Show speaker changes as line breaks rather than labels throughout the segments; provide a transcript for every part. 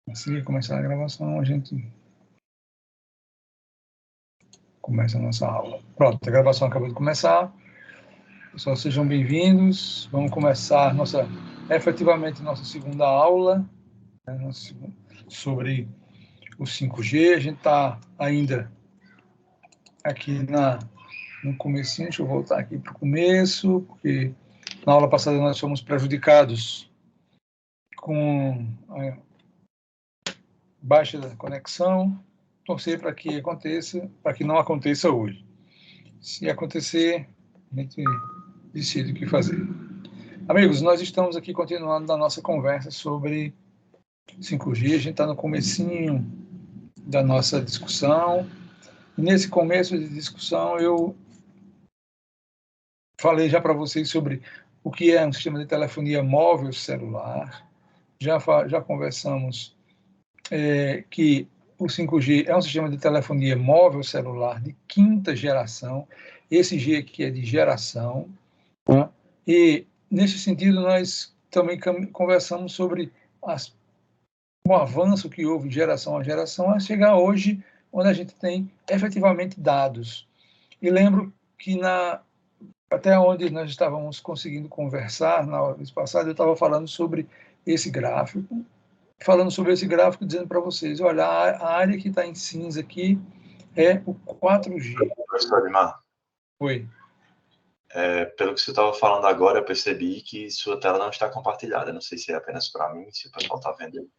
Assim que começar a gravação, a gente começa a nossa aula. Pronto, a gravação acabou de começar. Pessoal, sejam bem-vindos. Vamos começar efetivamente nossa segunda aula, né, sobre o 5G. A gente está ainda aqui no comecinho. Deixa eu voltar aqui para o começo, porque na aula passada nós fomos prejudicados com a baixa da conexão. Torcer para que aconteça, para que não aconteça hoje. Se acontecer, a gente decide o que fazer. Amigos, nós estamos aqui continuando a nossa conversa sobre 5G. A gente está no comecinho da nossa discussão. E nesse começo de discussão, eu falei já para vocês sobre o que é um sistema de telefonia móvel celular. Já conversamos que o 5G é um sistema de telefonia móvel celular de quinta geração. Esse G aqui é de geração. Né? E, nesse sentido, nós também conversamos sobre o avanço que houve de geração a geração, a chegar hoje, onde a gente tem efetivamente dados. E lembro que até onde nós estávamos conseguindo conversar, na vez passada, eu estava falando sobre esse gráfico, dizendo para vocês, olha, a área que está em cinza aqui é o 4G.
Professor Admar,
Oi.
Pelo que você estava falando agora, eu percebi que sua tela não está compartilhada. Não sei se é apenas para mim, se o pessoal está vendo.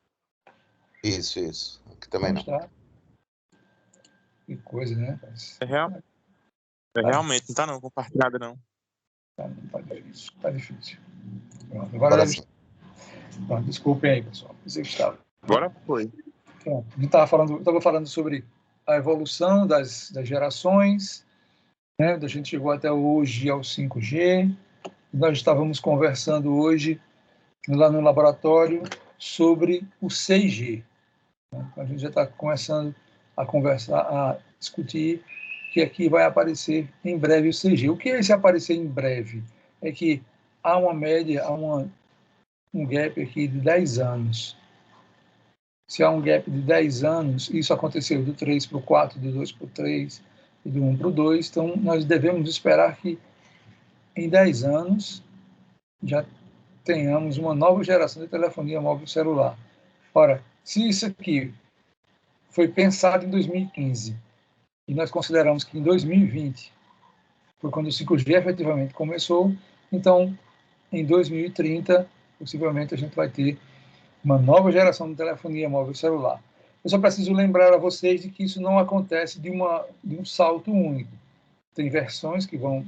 Isso. Aqui também não.
Está. Que coisa, né?
Realmente, não está não compartilhada, não.
Tá difícil. Pronto, agora deve... Pronto, desculpem aí, pessoal. Pensei que estava.
Agora foi.
Pronto, eu estava falando sobre a evolução das gerações, né? A gente chegou até hoje ao 5G. Nós estávamos conversando hoje lá no laboratório sobre o 6G. Né? A gente já está começando a conversar, a discutir que aqui vai aparecer em breve o 6G. O que é esse aparecer em breve? É que há uma média, um gap aqui de 10 anos. Se há um gap de 10 anos, isso aconteceu do 3 para o 4, do 2 para o 3 e do 1 para o 2, então nós devemos esperar que em 10 anos já tenhamos uma nova geração de telefonia móvel celular. Ora, se isso aqui foi pensado em 2015 e nós consideramos que em 2020 foi quando o 5G efetivamente começou, então em 2030 possivelmente a gente vai ter uma nova geração de telefonia móvel celular. Eu só preciso lembrar a vocês de que isso não acontece de um salto único. Tem versões que vão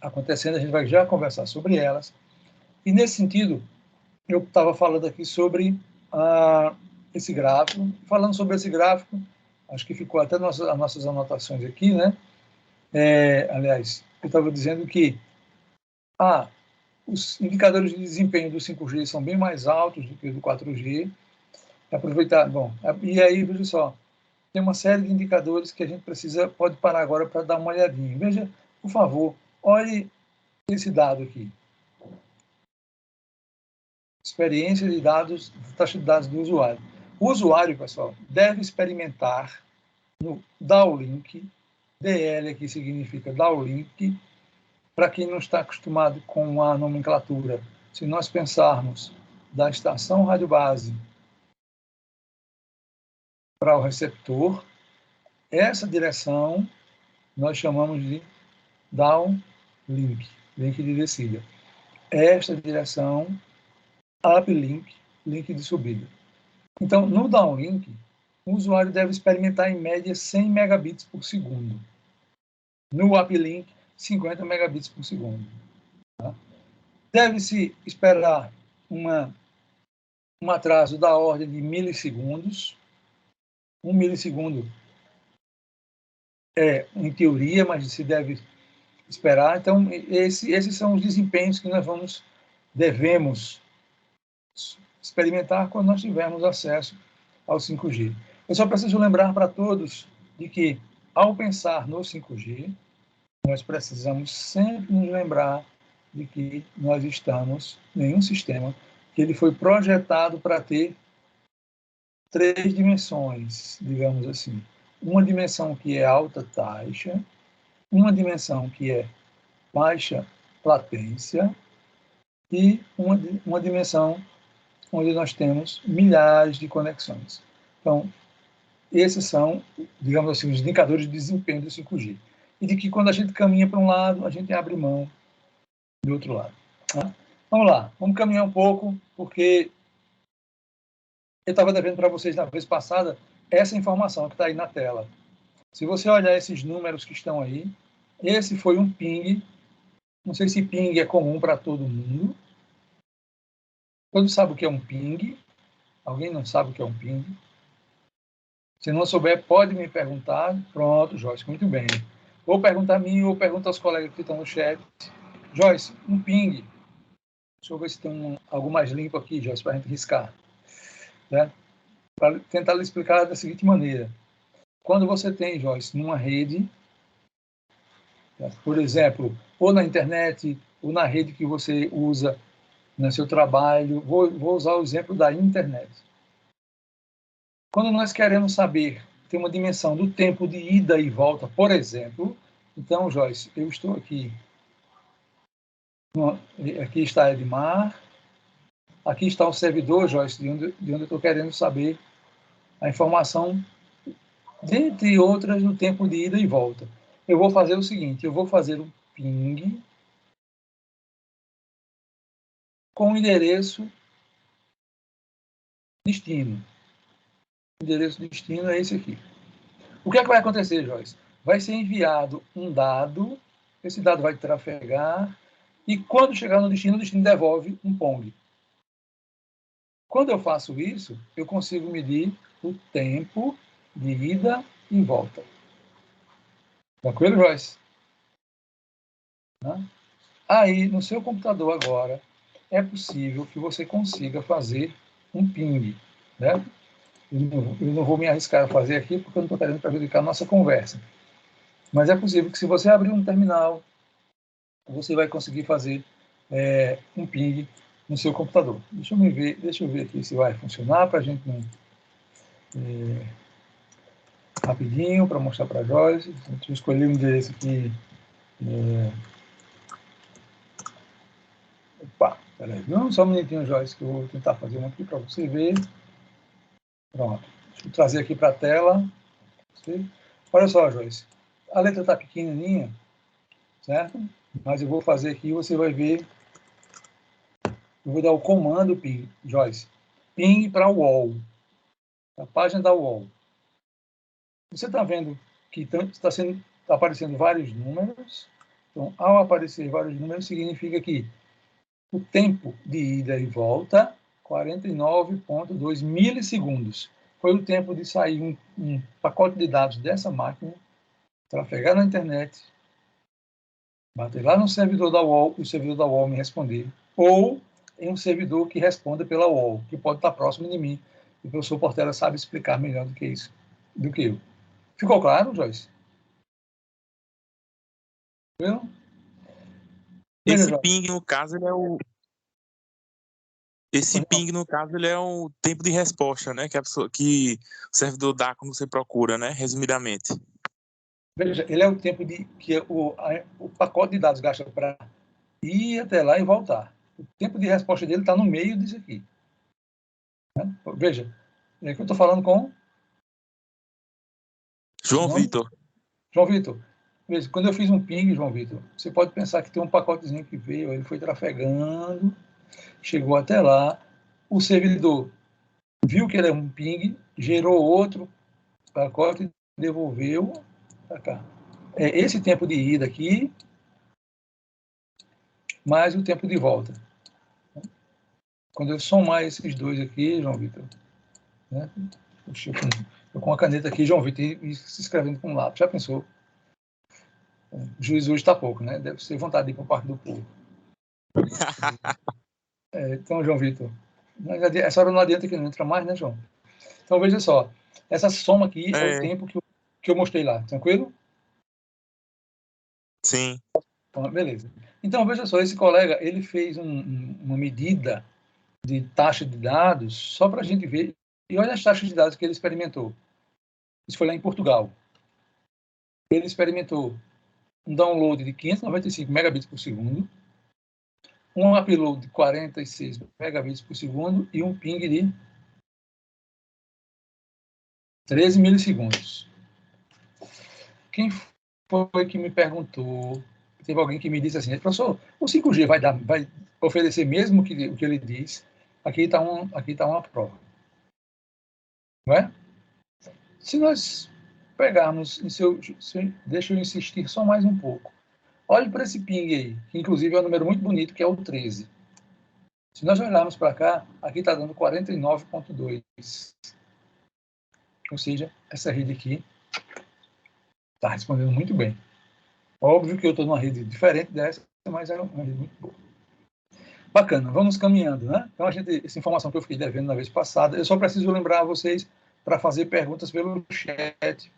acontecendo, a gente vai já conversar sobre elas. E, nesse sentido, eu estava falando aqui sobre esse gráfico. Falando sobre esse gráfico, acho que ficou até as nossas anotações aqui, né? Aliás, eu estava dizendo que os indicadores de desempenho do 5G são bem mais altos do que o do 4G. Aproveitar, e aí, veja só, tem uma série de indicadores que a gente pode parar agora para dar uma olhadinha. Veja, por favor, olhe esse dado aqui. Experiência de dados, taxa de dados do usuário. O usuário, pessoal, deve experimentar no downlink, DL aqui significa downlink, para quem não está acostumado com a nomenclatura. Se nós pensarmos da estação rádio base para o receptor, essa direção nós chamamos de downlink, link de descida. Esta direção, uplink, link de subida. Então, no downlink, o usuário deve experimentar em média 100 megabits por segundo. No uplink, 50 megabits por segundo. Tá? Deve-se esperar um atraso da ordem de milissegundos. 1 milissegundo em teoria, mas se deve esperar. Então, esses são os desempenhos que nós devemos experimentar quando nós tivermos acesso ao 5G. Eu só preciso lembrar para todos de que, ao pensar no 5G, nós precisamos sempre nos lembrar de que nós estamos em um sistema que ele foi projetado para ter três dimensões, digamos assim. Uma dimensão que é alta taxa, uma dimensão que é baixa latência e uma dimensão onde nós temos milhares de conexões. Então, esses são, digamos assim, os indicadores de desempenho do 5G. E de que quando a gente caminha para um lado, a gente abre mão do outro lado. Tá? Vamos lá, vamos caminhar um pouco, porque eu estava devendo para vocês na vez passada essa informação que está aí na tela. Se você olhar esses números que estão aí, esse foi um ping. Não sei se ping é comum para todo mundo. Todos sabem o que é um ping. Alguém não sabe o que é um ping? Se não souber, pode me perguntar. Pronto, Joyce, muito bem. Ou pergunta a mim, ou pergunta aos colegas que estão no chat. Joyce, um ping. Deixa eu ver se tem algo mais limpo aqui, Joyce, para a gente riscar. Né? Para tentar lhe explicar da seguinte maneira. Quando você tem, Joyce, numa rede, por exemplo, ou na internet, ou na rede que você usa no seu trabalho, vou usar o exemplo da internet. Quando nós queremos saber, tem uma dimensão do tempo de ida e volta, por exemplo, então, Joyce, eu estou aqui, aqui está Edmar, aqui está o servidor, Joyce, de onde eu estou querendo saber a informação, dentre outras, do tempo de ida e volta. Eu vou fazer o seguinte, eu vou fazer um ping com o endereço destino. O endereço destino é esse aqui. O que é que vai acontecer, Joyce? Vai ser enviado um dado, esse dado vai trafegar, e quando chegar no destino, o destino devolve um PONG. Quando eu faço isso, eu consigo medir o tempo de ida e volta. Tranquilo, Joyce? Aí, no seu computador agora, é possível que você consiga fazer um ping. Né? Eu não vou me arriscar a fazer aqui, porque eu não estou querendo prejudicar a nossa conversa. Mas é possível que, se você abrir um terminal, você vai conseguir fazer um ping no seu computador. Deixa eu ver aqui se vai funcionar, para a gente não... rapidinho, para mostrar para a Joyce. Deixa eu escolher um endereço aqui. Opa, peraí. Não, só um minutinho, Joyce, que eu vou tentar fazer um aqui para você ver. Pronto. Deixa eu trazer aqui para a tela. Olha só, Joyce. A letra está pequenininha, certo? Mas eu vou fazer aqui e você vai ver. Eu vou dar o comando ping, Joyce. Ping para o UOL. A página da UOL. Você está vendo que está aparecendo vários números. Então, ao aparecer vários números, significa que o tempo de ida e volta, 49,2 milissegundos. Foi o tempo de sair um pacote de dados dessa máquina, trafegar na internet, bater lá no servidor da UOL, e o servidor da UOL me responder. Ou em um servidor que responda pela UOL, que pode estar próximo de mim. E o professor Portela sabe explicar melhor do que isso, do que eu. Ficou claro, Joyce? Viu?
Esse
Joyce.
ping, no caso, ele é o... Esse ping, no caso, ele é o tempo de resposta, né? Que o servidor dá quando você procura, né? Resumidamente.
Veja, ele é o tempo que o pacote de dados gasta para ir até lá e voltar. O tempo de resposta dele está no meio disso aqui. Né? Veja, é que eu estou falando com...
João Vitor.
João Vitor, veja, quando eu fiz um ping, João Vitor, você pode pensar que tem um pacotezinho que veio, ele foi trafegando, chegou até lá, o servidor viu que ele é um ping, gerou outro pacote e devolveu para cá. É esse tempo de ida aqui, mais o tempo de volta. Quando eu somar esses dois aqui, João Vitor, né? Puxa, eu com a caneta aqui, João Vitor, e se escrevendo com um lápis, já pensou? O juiz hoje está pouco, né? Deve ser vontade de ir para parte do povo. Então, João Vitor, essa hora não adianta que não entra mais, né, João? Então, veja só, essa soma aqui é o tempo que eu mostrei lá, tranquilo?
Sim.
Então, beleza. Então, veja só, esse colega, ele fez uma medida de taxa de dados só para a gente ver E olha as taxas de dados que ele experimentou. Isso foi lá em Portugal. Ele experimentou um download de 595 megabits por segundo, um upload de 46 megabits por segundo e um ping de 13 milissegundos. Quem foi que me perguntou? Teve alguém que me disse assim, professor, o 5G vai oferecer mesmo o que ele diz? Aqui está uma prova. Não é? Se nós pegarmos, deixa eu insistir só mais um pouco. Olhe para esse ping aí, que inclusive é um número muito bonito, que é o 13. Se nós olharmos para cá, aqui está dando 49,2. Ou seja, essa rede aqui está respondendo muito bem. Óbvio que eu estou numa rede diferente dessa, mas é uma rede muito boa. Bacana, vamos caminhando, né? Então, essa informação que eu fiquei devendo na vez passada, eu só preciso lembrar a vocês para fazer perguntas pelo chat,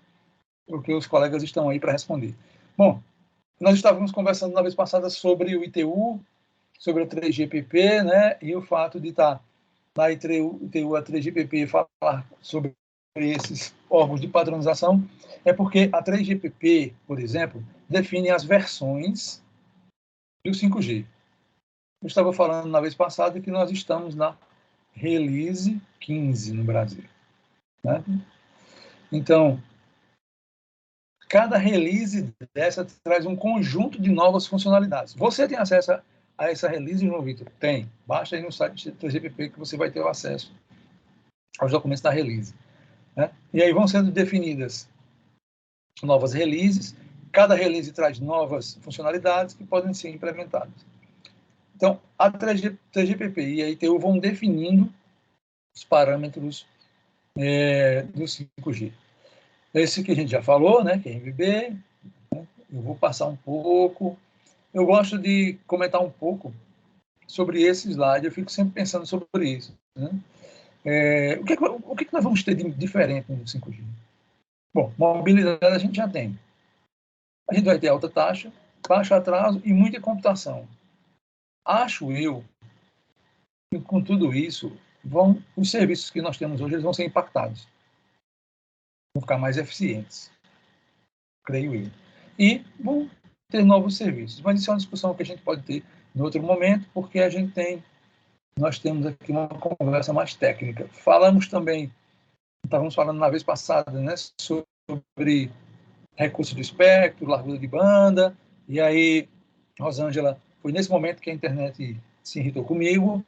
porque os colegas estão aí para responder. Bom, nós estávamos conversando na vez passada sobre o ITU, sobre o 3GPP, né? E o fato de estar na ITU, a 3GPP, falar sobre esses órgãos de padronização, é porque a 3GPP, por exemplo, define as versões do 5G. Eu estava falando na vez passada que nós estamos na Release 15 no Brasil, né? Então, cada release dessa traz um conjunto de novas funcionalidades. Você tem acesso a essa release, João Vitor? Tem. Basta ir no site do 3GPP que você vai ter o acesso aos documentos da release, né? E aí vão sendo definidas novas releases. Cada release traz novas funcionalidades que podem ser implementadas. Então, a 3GPP e a ITU vão definindo os parâmetros do 5G. Esse que a gente já falou, né, que é MB, né? Eu vou passar um pouco. Eu gosto de comentar um pouco sobre esse slide, eu fico sempre pensando sobre isso, né? O que nós vamos ter de diferente no 5G? Bom, mobilidade a gente já tem. A gente vai ter alta taxa, baixo atraso e muita computação. Acho eu que com tudo isso, os serviços que nós temos hoje eles vão ser impactados. Vão ficar mais eficientes, creio eu. E vão ter novos serviços. Mas isso é uma discussão que a gente pode ter em outro momento, porque nós temos aqui uma conversa mais técnica. Falamos também, estávamos falando na vez passada, né, sobre recurso de espectro, largura de banda, e aí, Rosângela, foi nesse momento que a internet se irritou comigo,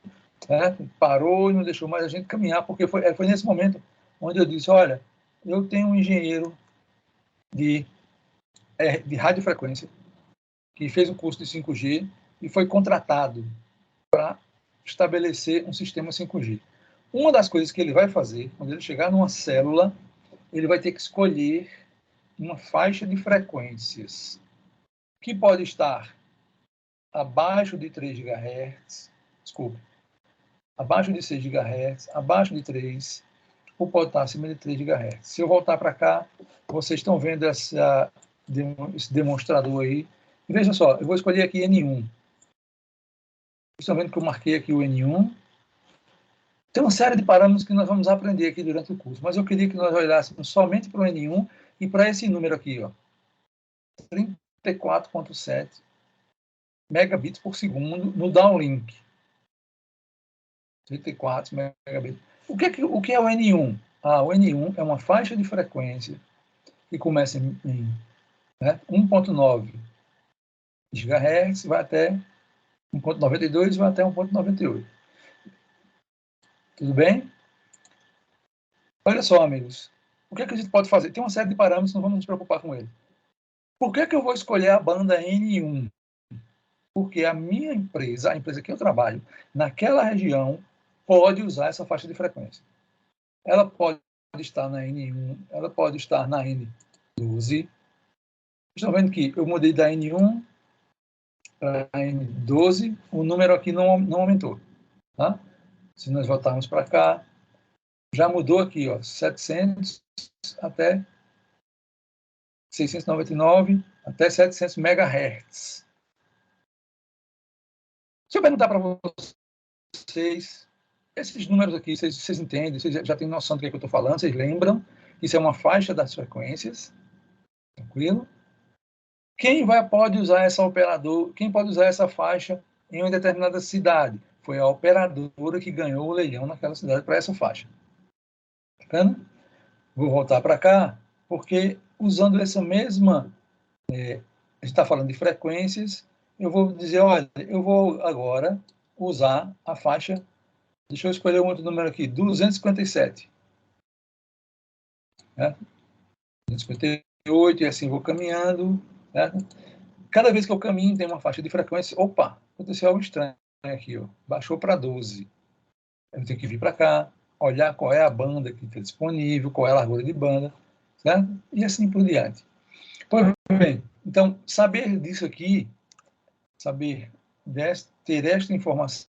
né, parou e não deixou mais a gente caminhar, porque foi nesse momento onde eu disse, olha, eu tenho um engenheiro de radiofrequência que fez o curso de 5G e foi contratado para estabelecer um sistema 5G. Uma das coisas que ele vai fazer, quando ele chegar numa célula, ele vai ter que escolher uma faixa de frequências que pode estar abaixo de 3 GHz, desculpe, abaixo de 6 GHz, abaixo de 3, ou pode estar acima de 3 GHz. Se eu voltar para cá, vocês estão vendo esse demonstrador aí. Veja só, eu vou escolher aqui N1. Vocês estão vendo que eu marquei aqui o N1. Tem uma série de parâmetros que nós vamos aprender aqui durante o curso, mas eu queria que nós olhássemos somente para o N1 e para esse número aqui, ó, 34,7 megabits por segundo no downlink. 34 megabits. O que é o N1? O N1 é uma faixa de frequência que começa em 1.9 GHz, vai até 1.92 e vai até 1.98. Tudo bem? Olha só, amigos. O que a gente pode fazer? Tem uma série de parâmetros, não vamos nos preocupar com ele. Por que eu vou escolher a banda N1? Porque a minha empresa, a empresa que eu trabalho, naquela região, pode usar essa faixa de frequência. Ela pode estar na N1, ela pode estar na N12. Estão vendo que eu mudei da N1 para a N12, o número aqui não aumentou. Tá? Se nós voltarmos para cá, já mudou aqui, ó, 700 até 699 até 700 MHz. Se eu perguntar para vocês, esses números aqui, vocês entendem, vocês já têm noção do que é que eu estou falando, vocês lembram? Isso é uma faixa das frequências, tranquilo? Quem pode usar essa operador, quem pode usar essa faixa em uma determinada cidade? Foi a operadora que ganhou o leilão naquela cidade para essa faixa. Bacana? Vou voltar para cá, porque usando essa mesma... a gente está falando de frequências, eu vou dizer, olha, eu vou agora usar a faixa, deixa eu escolher um outro número aqui, 257. Né? 258, e assim vou caminhando. Certo? Cada vez que eu caminho, tem uma faixa de frequência. Opa, aconteceu algo estranho aqui. Ó. Baixou para 12. Eu tenho que vir para cá, olhar qual é a banda que está disponível, qual é a largura de banda, certo? E assim por diante. Pois bem, então, saber disso aqui, ter esta informação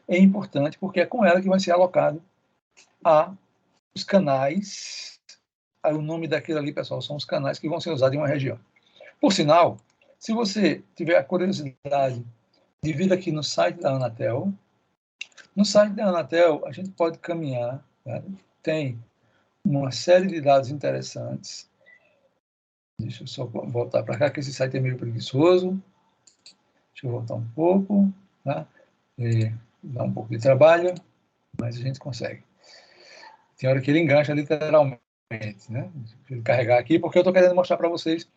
é importante, porque é com ela que vai ser alocado os canais. O nome daquilo ali, pessoal, são os canais que vão ser usados em uma região. Por sinal, se você tiver a curiosidade de vir aqui no site da Anatel, no site da Anatel a gente pode caminhar, né? Tem uma série de dados interessantes. Deixa eu só voltar para cá, que esse site é meio preguiçoso. Deixa eu voltar um pouco, tá? Dá um pouco de trabalho, mas a gente consegue. Tem hora que ele engancha literalmente, né? Deixa eu carregar aqui, porque eu estou querendo mostrar para vocês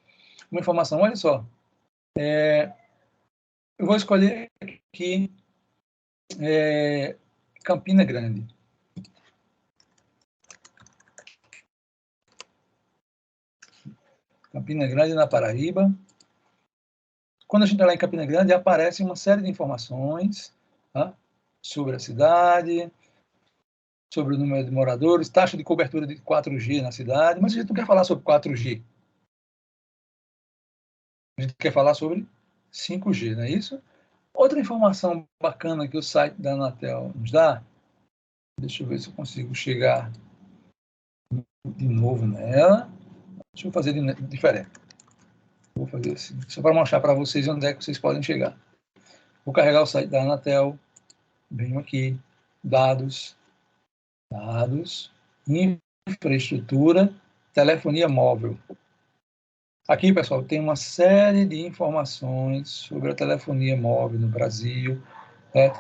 uma informação. Olha só, eu vou escolher aqui Campina Grande. Campina Grande, na Paraíba. Quando a gente está lá em Campina Grande, aparece uma série de informações, tá? Sobre a cidade, sobre o número de moradores, taxa de cobertura de 4G na cidade, mas a gente não quer falar sobre 4G. A gente quer falar sobre 5G, não é isso? Outra informação bacana que o site da Anatel nos dá, deixa eu ver se eu consigo chegar de novo nela. Deixa eu fazer diferente. Vou fazer assim, só para mostrar para vocês onde é que vocês podem chegar. Vou carregar o site da Anatel, venho aqui, dados, infraestrutura, telefonia móvel. Aqui, pessoal, tem uma série de informações sobre a telefonia móvel no Brasil,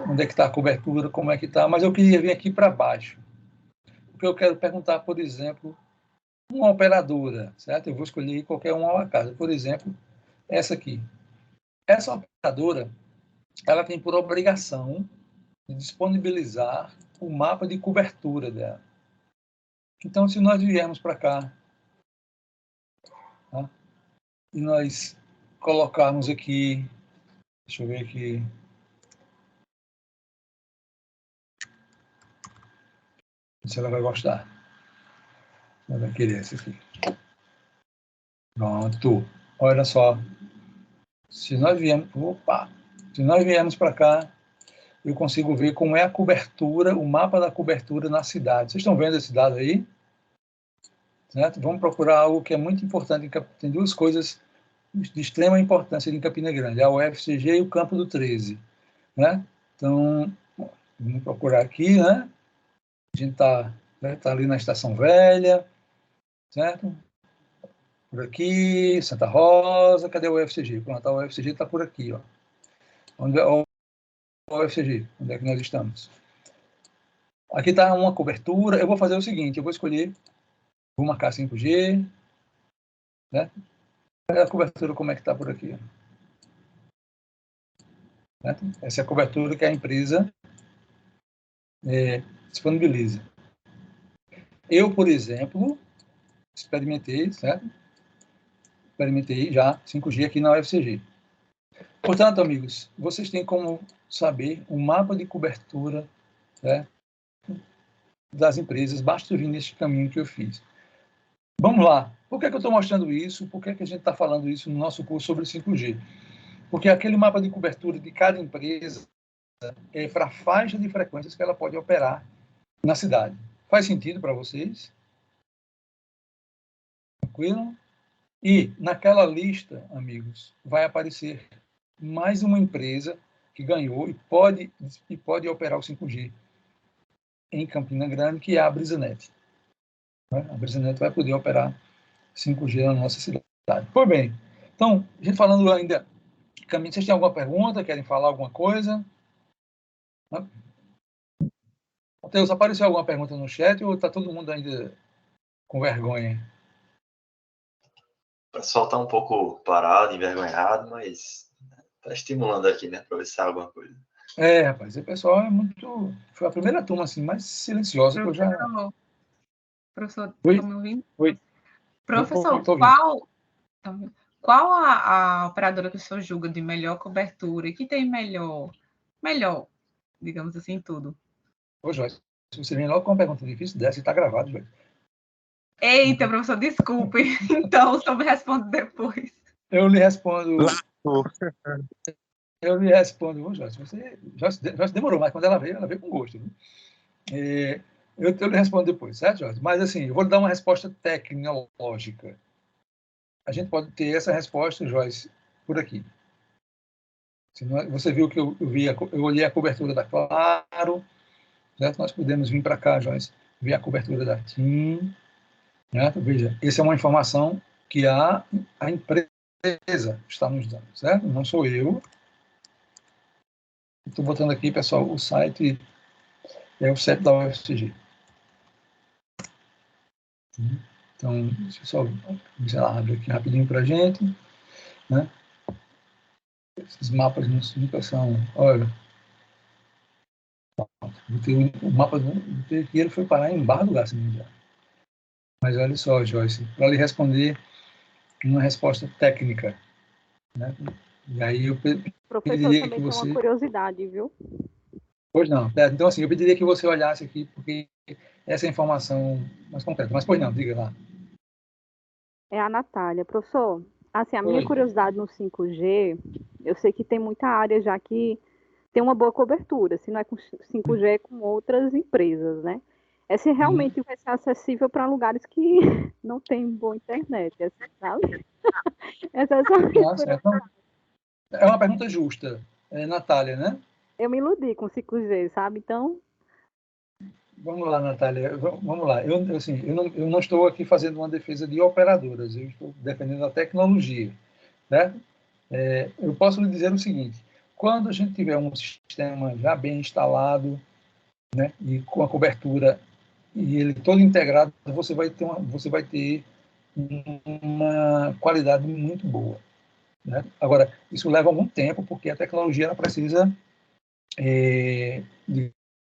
onde é que está a cobertura, como é que está, mas eu queria vir aqui para baixo, porque eu quero perguntar, por exemplo, uma operadora, certo? Eu vou escolher qualquer uma ao acaso, por exemplo, essa aqui. Essa operadora, ela tem por obrigação de disponibilizar o mapa de cobertura dela. Então, se nós viermos para cá, tá? E nós colocarmos aqui, deixa eu ver aqui, se ela vai gostar. Ela vai querer esse aqui. Pronto. Olha só. Se nós viermos para cá, eu consigo ver como é a cobertura, o mapa da cobertura na cidade. Vocês estão vendo esse dado aí? Certo? Vamos procurar algo que é muito importante. Tem duas coisas de extrema importância em Campina Grande, a UFCG e o Campo do 13. Né? Então, vamos procurar aqui, né? A gente está ali na Estação Velha, certo? Por aqui, Santa Rosa, cadê o UFCG? Pronto, a UFCG está por aqui, ó. Onde é o UFCG? Onde é que nós estamos? Aqui está uma cobertura. Eu vou fazer o seguinte, eu vou escolher, vou marcar 5G, né? Olha a cobertura como é que está por aqui. Certo? Essa é a cobertura que a empresa disponibiliza. Eu, por exemplo, experimentei, certo? Experimentei já 5G aqui na UFCG. Portanto, amigos, vocês têm como saber o mapa de cobertura, né, das empresas, basta vir neste caminho que eu fiz. Vamos lá. Por que eu estou mostrando isso? Por que a gente está falando isso no nosso curso sobre 5G? Porque aquele mapa de cobertura de cada empresa é para a faixa de frequências que ela pode operar na cidade. Faz sentido para vocês? Tranquilo? E naquela lista, amigos, vai aparecer mais uma empresa que ganhou e pode operar o 5G em Campina Grande, que é a BrisaNet. Né? A BrisaNet vai poder operar 5G na nossa cidade. Pois bem, então, a gente falando ainda, vocês têm alguma pergunta? Querem falar alguma coisa? Matheus, apareceu alguma pergunta no chat ou está todo mundo ainda com vergonha?
O pessoal está um pouco parado, envergonhado, mas está estimulando aqui, né, para ver se sai alguma coisa.
Rapaz, o pessoal é muito... Foi a primeira turma assim, mais silenciosa que eu já...
Professor,
Oi?
estão me ouvindo?
Oi.
Professor,
Tô ouvindo.
qual a operadora que o senhor julga de melhor cobertura e que tem melhor, digamos assim, tudo?
Ô, Joyce, se você vem logo com uma pergunta difícil dessa, está gravado, Joyce.
Eita, professor, desculpe. Então, o senhor me responde depois.
Eu lhe respondo...
Lascou.
Eu lhe respondo, Joyce, Joyce demorou, mas quando ela veio com gosto. Né? Eu lhe respondo depois, certo, Joyce? Mas, assim, eu vou lhe dar uma resposta tecnológica. A gente pode ter essa resposta, Joyce, por aqui. Você viu que eu olhei a cobertura da Claro, certo? Nós podemos vir para cá, Joyce, ver a cobertura da TIM. Certo? Veja, essa é uma informação que a empresa está nos dando, certo? Não sou eu. Estou botando aqui, pessoal, o site é o site da UFCG. Então, deixa eu só ver se ela abre aqui rapidinho para a gente. Né? Esses mapas nunca são... Olha, o mapa do que ele foi parar em Barra do Garça Mundial. Mas olha só, Joyce, para lhe responder uma resposta técnica. Né? E aí eu
Professor, também tem uma curiosidade, viu?
Pois não. Então, assim, eu pediria que você olhasse aqui, porque essa é a informação mais concreta. Mas, pois não, diga lá.
É a Natália. Professor, assim, a minha
Oi.
curiosidade no 5G, eu sei que tem muita área já que tem uma boa cobertura, se não é com 5G, é com outras empresas, né? É se realmente vai ser acessível para lugares que não tem boa internet, sabe? Essa é só a minha curiosidade.
É uma pergunta justa, Natália, né?
Eu me iludi com 5G, sabe? Então...
Vamos lá, Natália. Vamos lá. Eu não estou aqui fazendo uma defesa de operadoras, eu estou defendendo a tecnologia. Né? Eu posso lhe dizer o seguinte, quando a gente tiver um sistema já bem instalado, né, e com a cobertura e ele todo integrado, você vai ter uma qualidade muito boa. Né? Agora, isso leva algum tempo, porque a tecnologia ela precisa,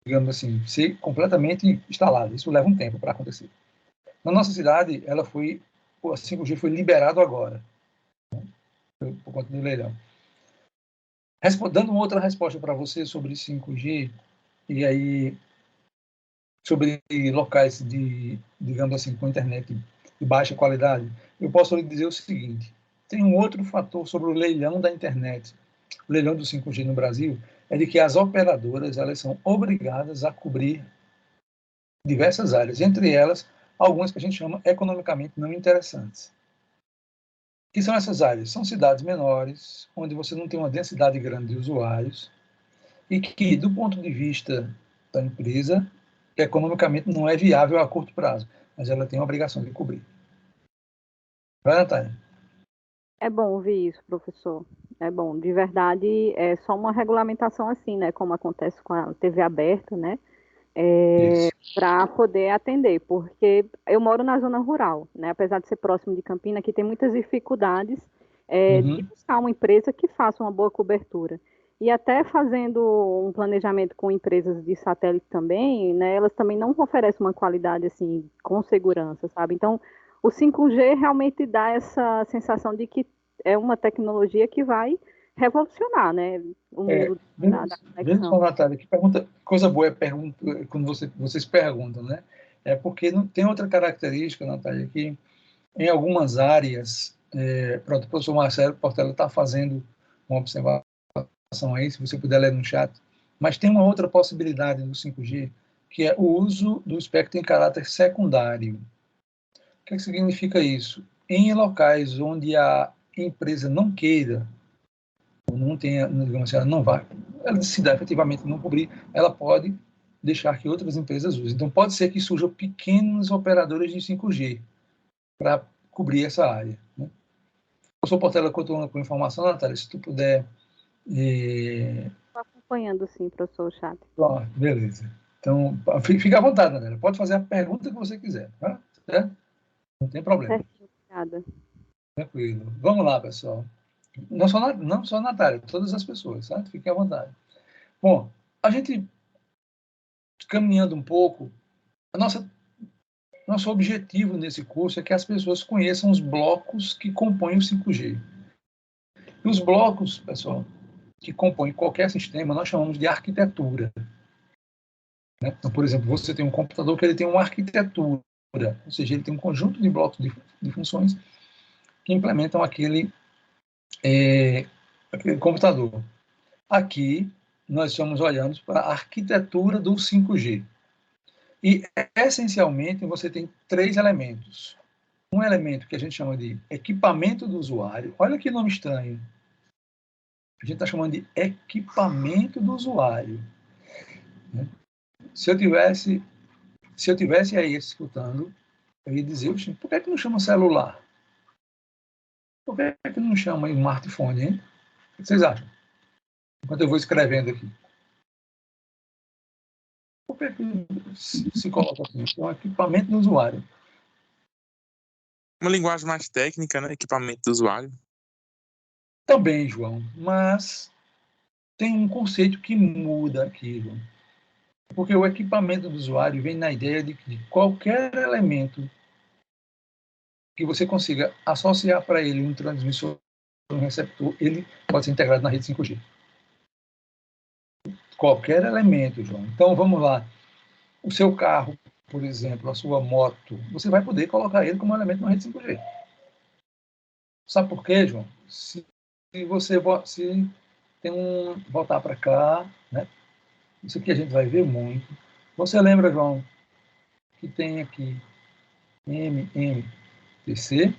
digamos assim, ser completamente instalada. Isso leva um tempo para acontecer. Na nossa cidade, a 5G foi liberado agora, né, por conta do leilão. Dando uma outra resposta para você sobre 5G, e aí sobre locais digamos assim, com internet de baixa qualidade, eu posso lhe dizer o seguinte, tem um outro fator sobre o leilão da internet, o leilão do 5G no Brasil, é de que as operadoras elas são obrigadas a cobrir diversas áreas, entre elas, algumas que a gente chama economicamente não interessantes. O que são essas áreas? São cidades menores, onde você não tem uma densidade grande de usuários, e que, do ponto de vista da empresa, economicamente não é viável a curto prazo, mas ela tem a obrigação de cobrir. Vai, Natália.
É bom ouvir isso, professor. É bom. De verdade, é só uma regulamentação assim, né? Como acontece com a TV aberta, né? Para poder atender, porque eu moro na zona rural, né? Apesar de ser próximo de Campina, aqui tem muitas dificuldades de buscar uma empresa que faça uma boa cobertura. E até fazendo um planejamento com empresas de satélite também, né? Elas também não oferecem uma qualidade assim com segurança, sabe? Então, o 5G realmente dá essa sensação de que é uma tecnologia que vai revolucionar, né? O mundo da conexão.
Natália, que pergunta, coisa boa quando vocês perguntam, né? É porque não tem outra característica, Natália, que em algumas áreas, pronto, o professor Marcelo Portela está fazendo uma observação aí, se você puder ler no chat, mas tem uma outra possibilidade do 5G, que é o uso do espectro em caráter secundário. O que significa isso? Em locais onde a empresa não queira, ou não tenha, digamos assim, ela não vai, ela decida efetivamente não cobrir, ela pode deixar que outras empresas usem. Então, pode ser que surjam pequenos operadores de 5G para cobrir essa área. Né? O professor Portela continua com informação, Natália, se tu puder...
Estou acompanhando, sim, professor, o chat.
Pronto, beleza. Então, fica à vontade, Natália. Pode fazer a pergunta que você quiser. Tá? Certo? Não tem problema.
Certo, obrigada.
Tranquilo. Vamos lá, pessoal. Não só a Natália, todas as pessoas, certo? Fiquem à vontade. Bom, a gente, caminhando um pouco, nosso objetivo nesse curso é que as pessoas conheçam os blocos que compõem o 5G. E os blocos, pessoal, que compõem qualquer sistema, nós chamamos de arquitetura. Né? Então, por exemplo, você tem um computador que ele tem uma arquitetura, ou seja, ele tem um conjunto de blocos de funções que implementam aquele computador. Aqui, nós estamos olhando para a arquitetura do 5G. E, essencialmente, você tem 3 elementos. Um elemento que a gente chama de equipamento do usuário. Olha que nome estranho. A gente está chamando de equipamento do usuário. Né? Se eu tivesse aí escutando, eu ia dizer, por que não chama celular? Por que não chama smartphone, hein? O que vocês acham? Enquanto eu vou escrevendo aqui. Por que se coloca assim? É um equipamento do usuário.
Uma linguagem mais técnica, né? Equipamento do usuário.
Também, João, mas tem um conceito que muda aqui, João. Porque o equipamento do usuário vem na ideia de que qualquer elemento que você consiga associar para ele um transmissor, um receptor, ele pode ser integrado na rede 5G. Qualquer elemento, João. Então, vamos lá. O seu carro, por exemplo, a sua moto, você vai poder colocar ele como elemento na rede 5G. Sabe por quê, João? Se tem voltar para cá, né? Isso aqui a gente vai ver muito. Você lembra, João, que tem aqui MMTC,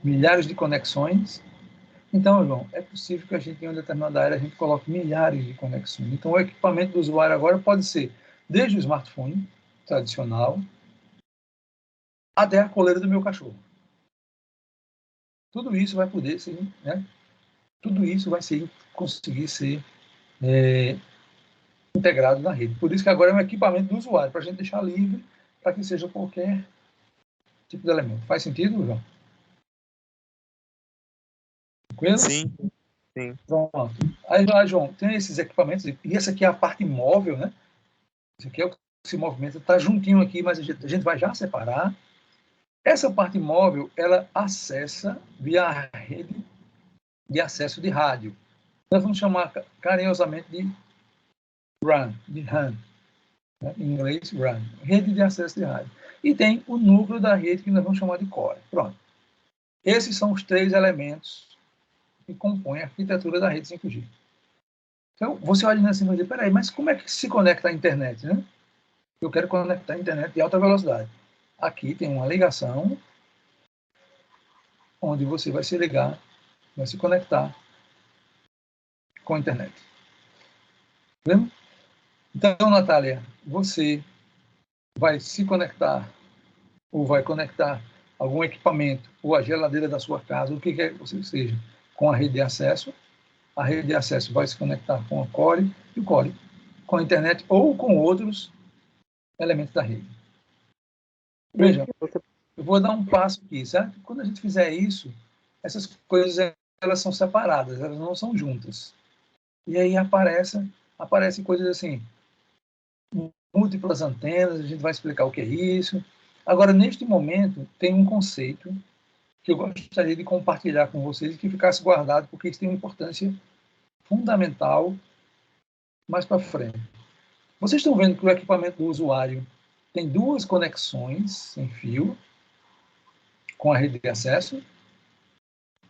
milhares de conexões. Então, João, é possível que a gente, em uma determinada área, a gente coloque milhares de conexões. Então, o equipamento do usuário agora pode ser desde o smartphone tradicional até a coleira do meu cachorro. Tudo isso vai poder ser, né? Tudo isso vai conseguir ser integrado na rede. Por isso que agora é um equipamento do usuário, para a gente deixar livre para que seja qualquer tipo de elemento. Faz sentido, João? Tranquilo?
Sim, sim.
Pronto. Aí, João, tem esses equipamentos, e essa aqui é a parte móvel, né? Esse aqui é o que se movimenta, está juntinho aqui, mas a gente vai já separar. Essa parte móvel, ela acessa via a rede de acesso de rádio. Nós vamos chamar carinhosamente de RAN, né? Em inglês, RAN, rede de acesso de rádio. E tem o núcleo da rede que nós vamos chamar de core. Pronto. Esses são os 3 elementos que compõem a arquitetura da rede 5G. Então, você olha assim e diz, peraí, mas como é que se conecta à internet, né? Eu quero conectar a internet de alta velocidade. Aqui tem uma ligação onde você vai se ligar, vai se conectar com a internet. Lembra? Então, Natália, você vai se conectar ou vai conectar algum equipamento ou a geladeira da sua casa, o que quer que você seja, com a rede de acesso. A rede de acesso vai se conectar com a core e o core com a internet ou com outros elementos da rede. Veja, eu vou dar um passo aqui, certo? Quando a gente fizer isso, essas coisas elas são separadas, elas não são juntas. E aí aparecem coisas assim, múltiplas antenas, a gente vai explicar o que é isso. Agora, neste momento, tem um conceito que eu gostaria de compartilhar com vocês e que ficasse guardado, porque isso tem uma importância fundamental mais para frente. Vocês estão vendo que o equipamento do usuário tem 2 conexões sem fio com a rede de acesso,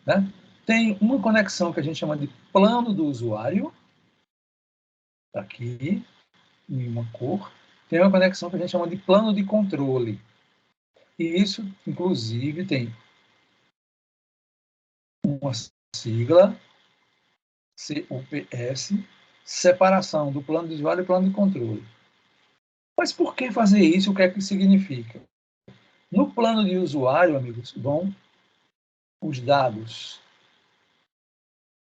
né? Tem uma conexão que a gente chama de plano do usuário, tá aqui, em uma cor. Tem uma conexão que a gente chama de plano de controle. E isso, inclusive, tem uma sigla, CUPS, separação do plano de usuário e plano de controle. Mas por que fazer isso? O que é que significa? No plano de usuário, amigos, vão os dados.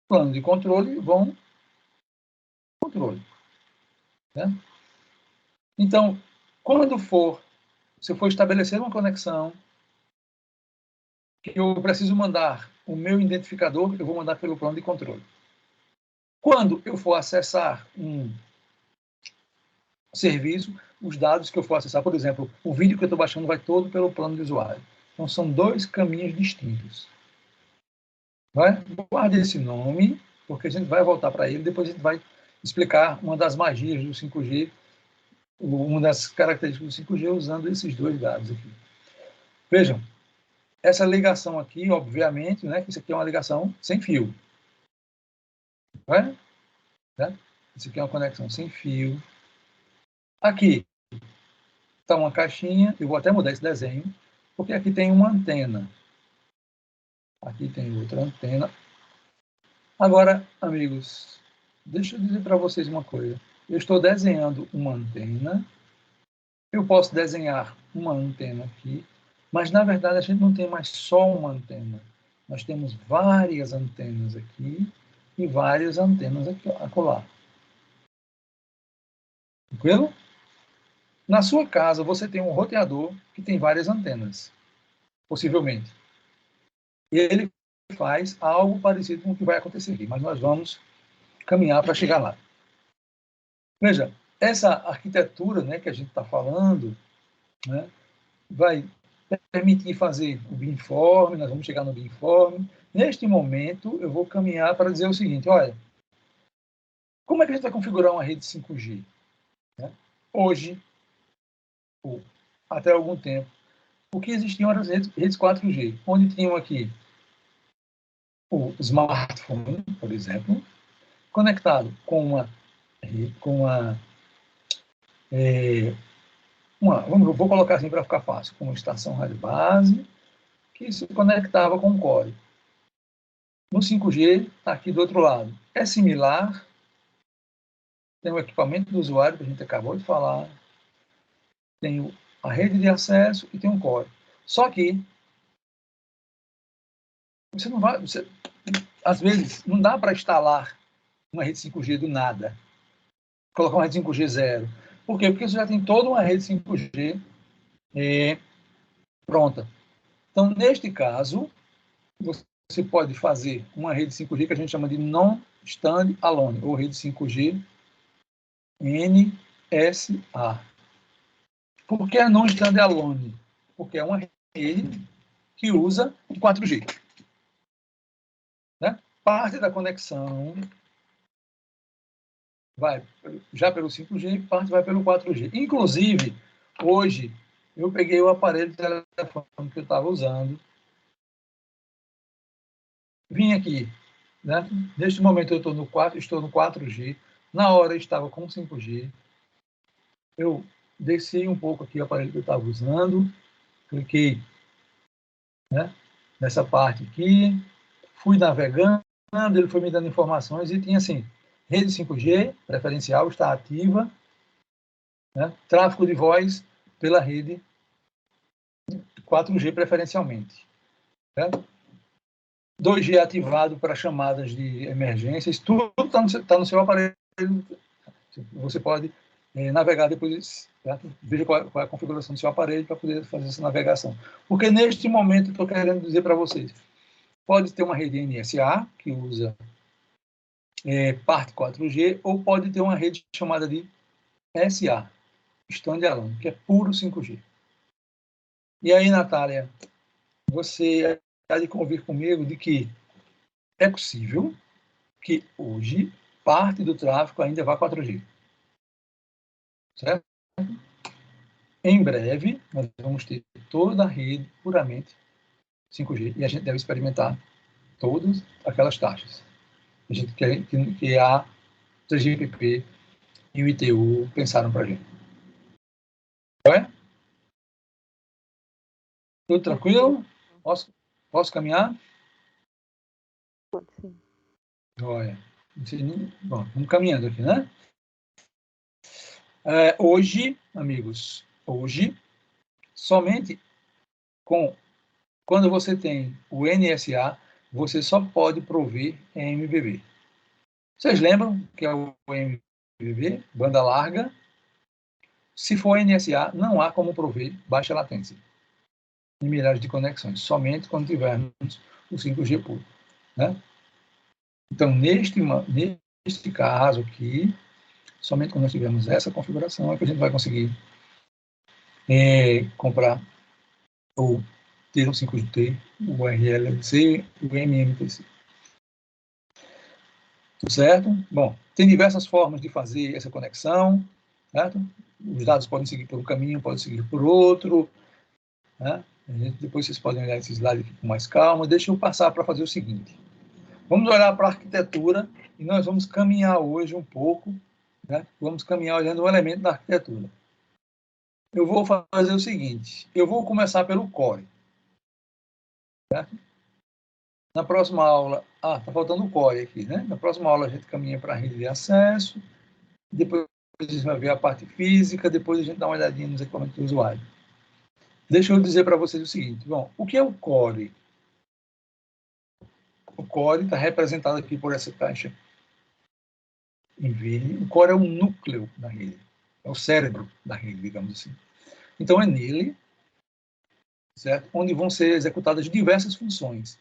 Plano de controle vão controle. Né? Então, quando se eu for estabelecer uma conexão, que eu preciso mandar o meu identificador, eu vou mandar pelo plano de controle. Quando eu for acessar um serviço, os dados que eu for acessar, por exemplo, o vídeo que eu estou baixando vai todo pelo plano de usuário. Então, são dois caminhos distintos. Guarde esse nome, porque a gente vai voltar para ele, depois a gente vai explicar uma das magias do 5G, uma das características do 5G usando esses dois dados aqui. Vejam, essa ligação aqui, obviamente, né, que isso aqui é uma ligação sem fio. Né? Isso aqui é uma conexão sem fio. Aqui está uma caixinha, eu vou até mudar esse desenho, porque aqui tem uma antena. Aqui tem outra antena. Agora, amigos, deixa eu dizer para vocês uma coisa. Eu estou desenhando uma antena. Eu posso desenhar uma antena aqui, mas, na verdade, a gente não tem mais só uma antena. Nós temos várias antenas aqui e várias antenas aqui, acolá. Tranquilo? Na sua casa, você tem um roteador que tem várias antenas, possivelmente. E ele faz algo parecido com o que vai acontecer aqui, mas nós vamos caminhar para chegar lá. Veja, essa arquitetura, né, que a gente está falando, né, vai permitir fazer o beamform, nós vamos chegar no beamform. Neste momento, eu vou caminhar para dizer o seguinte, olha, como é que a gente vai configurar uma rede 5G? Né? Hoje, ou até algum tempo, o que existiam eram as redes 4G, onde tinham aqui o smartphone, por exemplo, conectado com vou colocar assim para ficar fácil, com uma estação rádio base, que se conectava com o core. No 5G, aqui do outro lado, é similar, tem o equipamento do usuário, que a gente acabou de falar, tem a rede de acesso e tem um core. Só que você não vai, às vezes, não dá para instalar uma rede 5G do nada, colocar uma rede 5G zero. Por quê? Porque você já tem toda uma rede 5G pronta. Então, neste caso, você pode fazer uma rede 5G que a gente chama de non-stand-alone, ou rede 5G NSA. Por que non-stand-alone? Porque é uma rede que usa o 4G. Né? Parte da conexão vai já pelo 5G, parte vai pelo 4G. Inclusive, hoje, eu peguei o aparelho de telefone que eu estava usando, vim aqui, né? Neste momento eu estou no 4G, na hora eu estava com 5G, eu desci um pouco aqui o aparelho que eu estava usando, cliquei, né, nessa parte aqui, fui navegando, ele foi me dando informações e tinha assim, rede 5G preferencial está ativa, né, tráfego de voz pela rede 4G preferencialmente. Né? 2G ativado para chamadas de emergências, tudo está no seu aparelho. Você pode navegar depois, certo? Veja qual é a configuração do seu aparelho para poder fazer essa navegação. Porque neste momento, estou querendo dizer para vocês, pode ter uma rede NSA, que usa parte 4G, ou pode ter uma rede chamada de SA, Standalone, que é puro 5G. E aí, Natália, você há de convir comigo de que é possível que hoje parte do tráfego ainda vá 4G. Certo? Em breve, nós vamos ter toda a rede puramente 5G e a gente deve experimentar todas aquelas taxas. A gente quer que a 3GPP e o ITU pensaram para a gente. É? Tudo tranquilo? Posso caminhar?
Pode sim.
Olha, Bom, vamos caminhando aqui, né? Hoje, amigos, somente quando você tem o NSA, você só pode prover MBB. Vocês lembram que é o MBB, banda larga? Se for NSA, não há como prover baixa latência em milhares de conexões, somente quando tivermos o 5G puro, né? Então, neste caso aqui, somente quando nós tivermos essa configuração é que a gente vai conseguir comprar ou ter um 5G, o RLC, o MMTC. Tudo certo? Bom, tem diversas formas de fazer essa conexão, certo? Os dados podem seguir por um caminho, podem seguir por outro, né? Depois vocês podem olhar esse slide aqui com mais calma. Deixa eu passar para fazer o seguinte. Vamos olhar para a arquitetura e nós vamos caminhar hoje um pouco, né? Vamos caminhar olhando um elemento da arquitetura. Eu vou fazer o seguinte, eu vou começar pelo core. Certo? Na próxima aula, está faltando o core aqui, né? Na próxima aula a gente caminha para a rede de acesso, depois a gente vai ver a parte física, depois a gente dá uma olhadinha nos equipamentos do usuário. Deixa eu dizer para vocês o seguinte, bom, o que é o core? O core está representado aqui por essa caixa em verde. O core é o núcleo da rede, é o cérebro da rede, digamos assim. Então é nele, certo? Onde vão ser executadas diversas funções.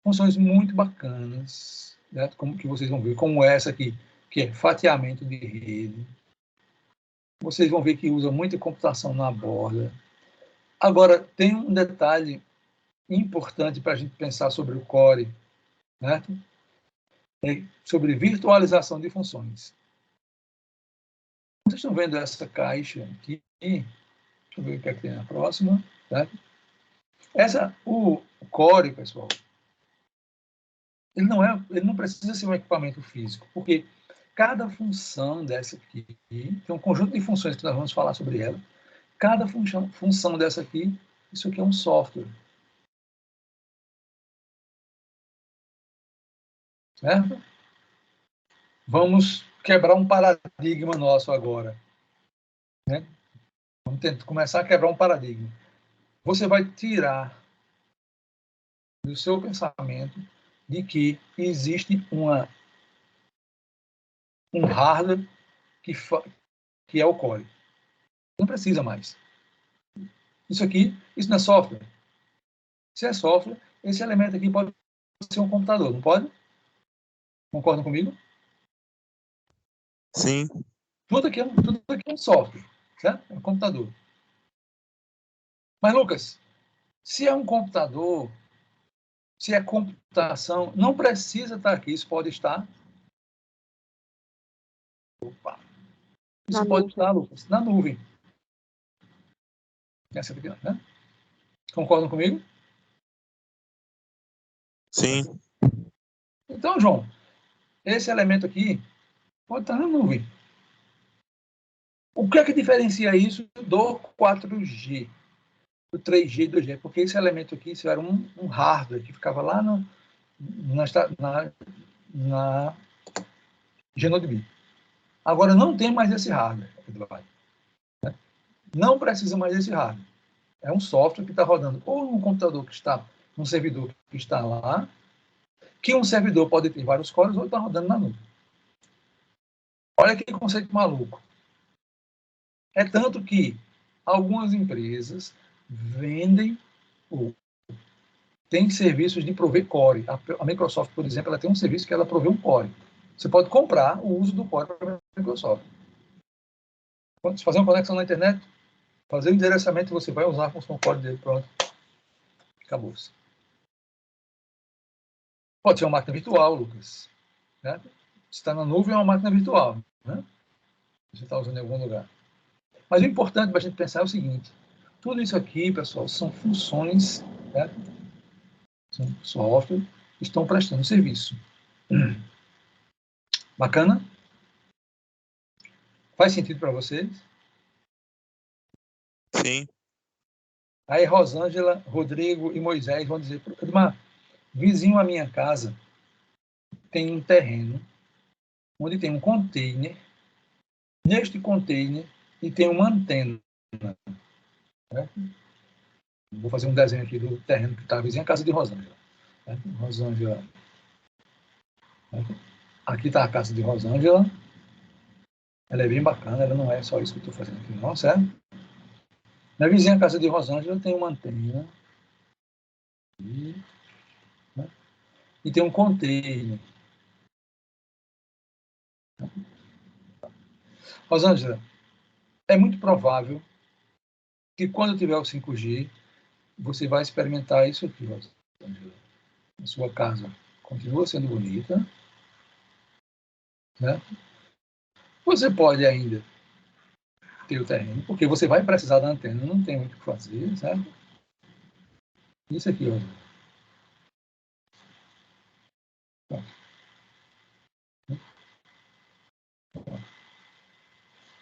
Funções muito bacanas, certo? Como que vocês vão ver, como essa aqui, que é fatiamento de rede. Vocês vão ver que usa muita computação na borda. Agora, tem um detalhe importante para a gente pensar sobre o core, certo? É sobre virtualização de funções. Vocês estão vendo essa caixa aqui? Deixa eu ver o que é que tem na próxima, certo? O core, pessoal, ele não precisa ser um equipamento físico, porque cada função dessa aqui, tem um conjunto de funções que nós vamos falar sobre ela, cada função dessa aqui, isso aqui é um software. Certo? Vamos quebrar um paradigma nosso agora. Né? Vamos começar a quebrar um paradigma. Você vai tirar do seu pensamento de que existe um hardware que é o core. Não precisa mais. Isso não é software. Se é software, esse elemento aqui pode ser um computador, não pode? Concordam comigo?
Sim.
Tudo aqui é um software, certo? É um computador. Mas, Lucas, se é um computador, se é computação, não precisa estar aqui, isso pode estar. Opa. Isso pode estar, Lucas, na nuvem. Essa aqui, né? Concordam comigo?
Sim.
Então, João, esse elemento aqui pode estar na nuvem. O que é que diferencia isso do 4G, do 3G e do 2G? Porque esse elemento aqui, isso era um hardware que ficava lá na GNODB. Agora não tem mais esse hardware. Não precisa mais desse hardware. É um software que está rodando ou num computador que está, num servidor que está lá, que um servidor pode ter vários cores ou está rodando na nuvem. Olha que conceito maluco. É tanto que algumas empresas vendem ou têm serviços de prover core. A Microsoft, por exemplo, ela tem um serviço que ela provê um core. Você pode comprar o uso do core para a Microsoft. Se fazer uma conexão na internet, fazer o endereçamento, você vai usar a função core dele, pronto. Acabou-se. Pode ser uma máquina virtual, Lucas. Né? Se está na nuvem, é uma máquina virtual. Né? Você está usando em algum lugar. Mas o importante para a gente pensar é o seguinte. Tudo isso aqui, pessoal, são funções, né? São software que estão prestando serviço. Bacana? Faz sentido para vocês?
Sim.
Aí Rosângela, Rodrigo e Moisés vão dizer, Edmar, vizinho à minha casa tem um terreno onde tem um container. Neste container, e tem uma antena. Né? Vou fazer um desenho aqui do terreno que está vizinho à casa de Rosângela. Né? Rosângela. Né? Aqui está a casa de Rosângela. Ela é bem bacana, ela não é só isso que eu estou fazendo aqui, não, certo? Na vizinha casa de Rosângela tem uma antena. Né? E tem um container. Rosângela, é muito provável que quando tiver o 5G, você vai experimentar isso aqui, Rosângela. A sua casa continua sendo bonita, né? Você pode ainda ter o terreno, porque você vai precisar da antena, não tem muito o que fazer, certo? Isso aqui, ó.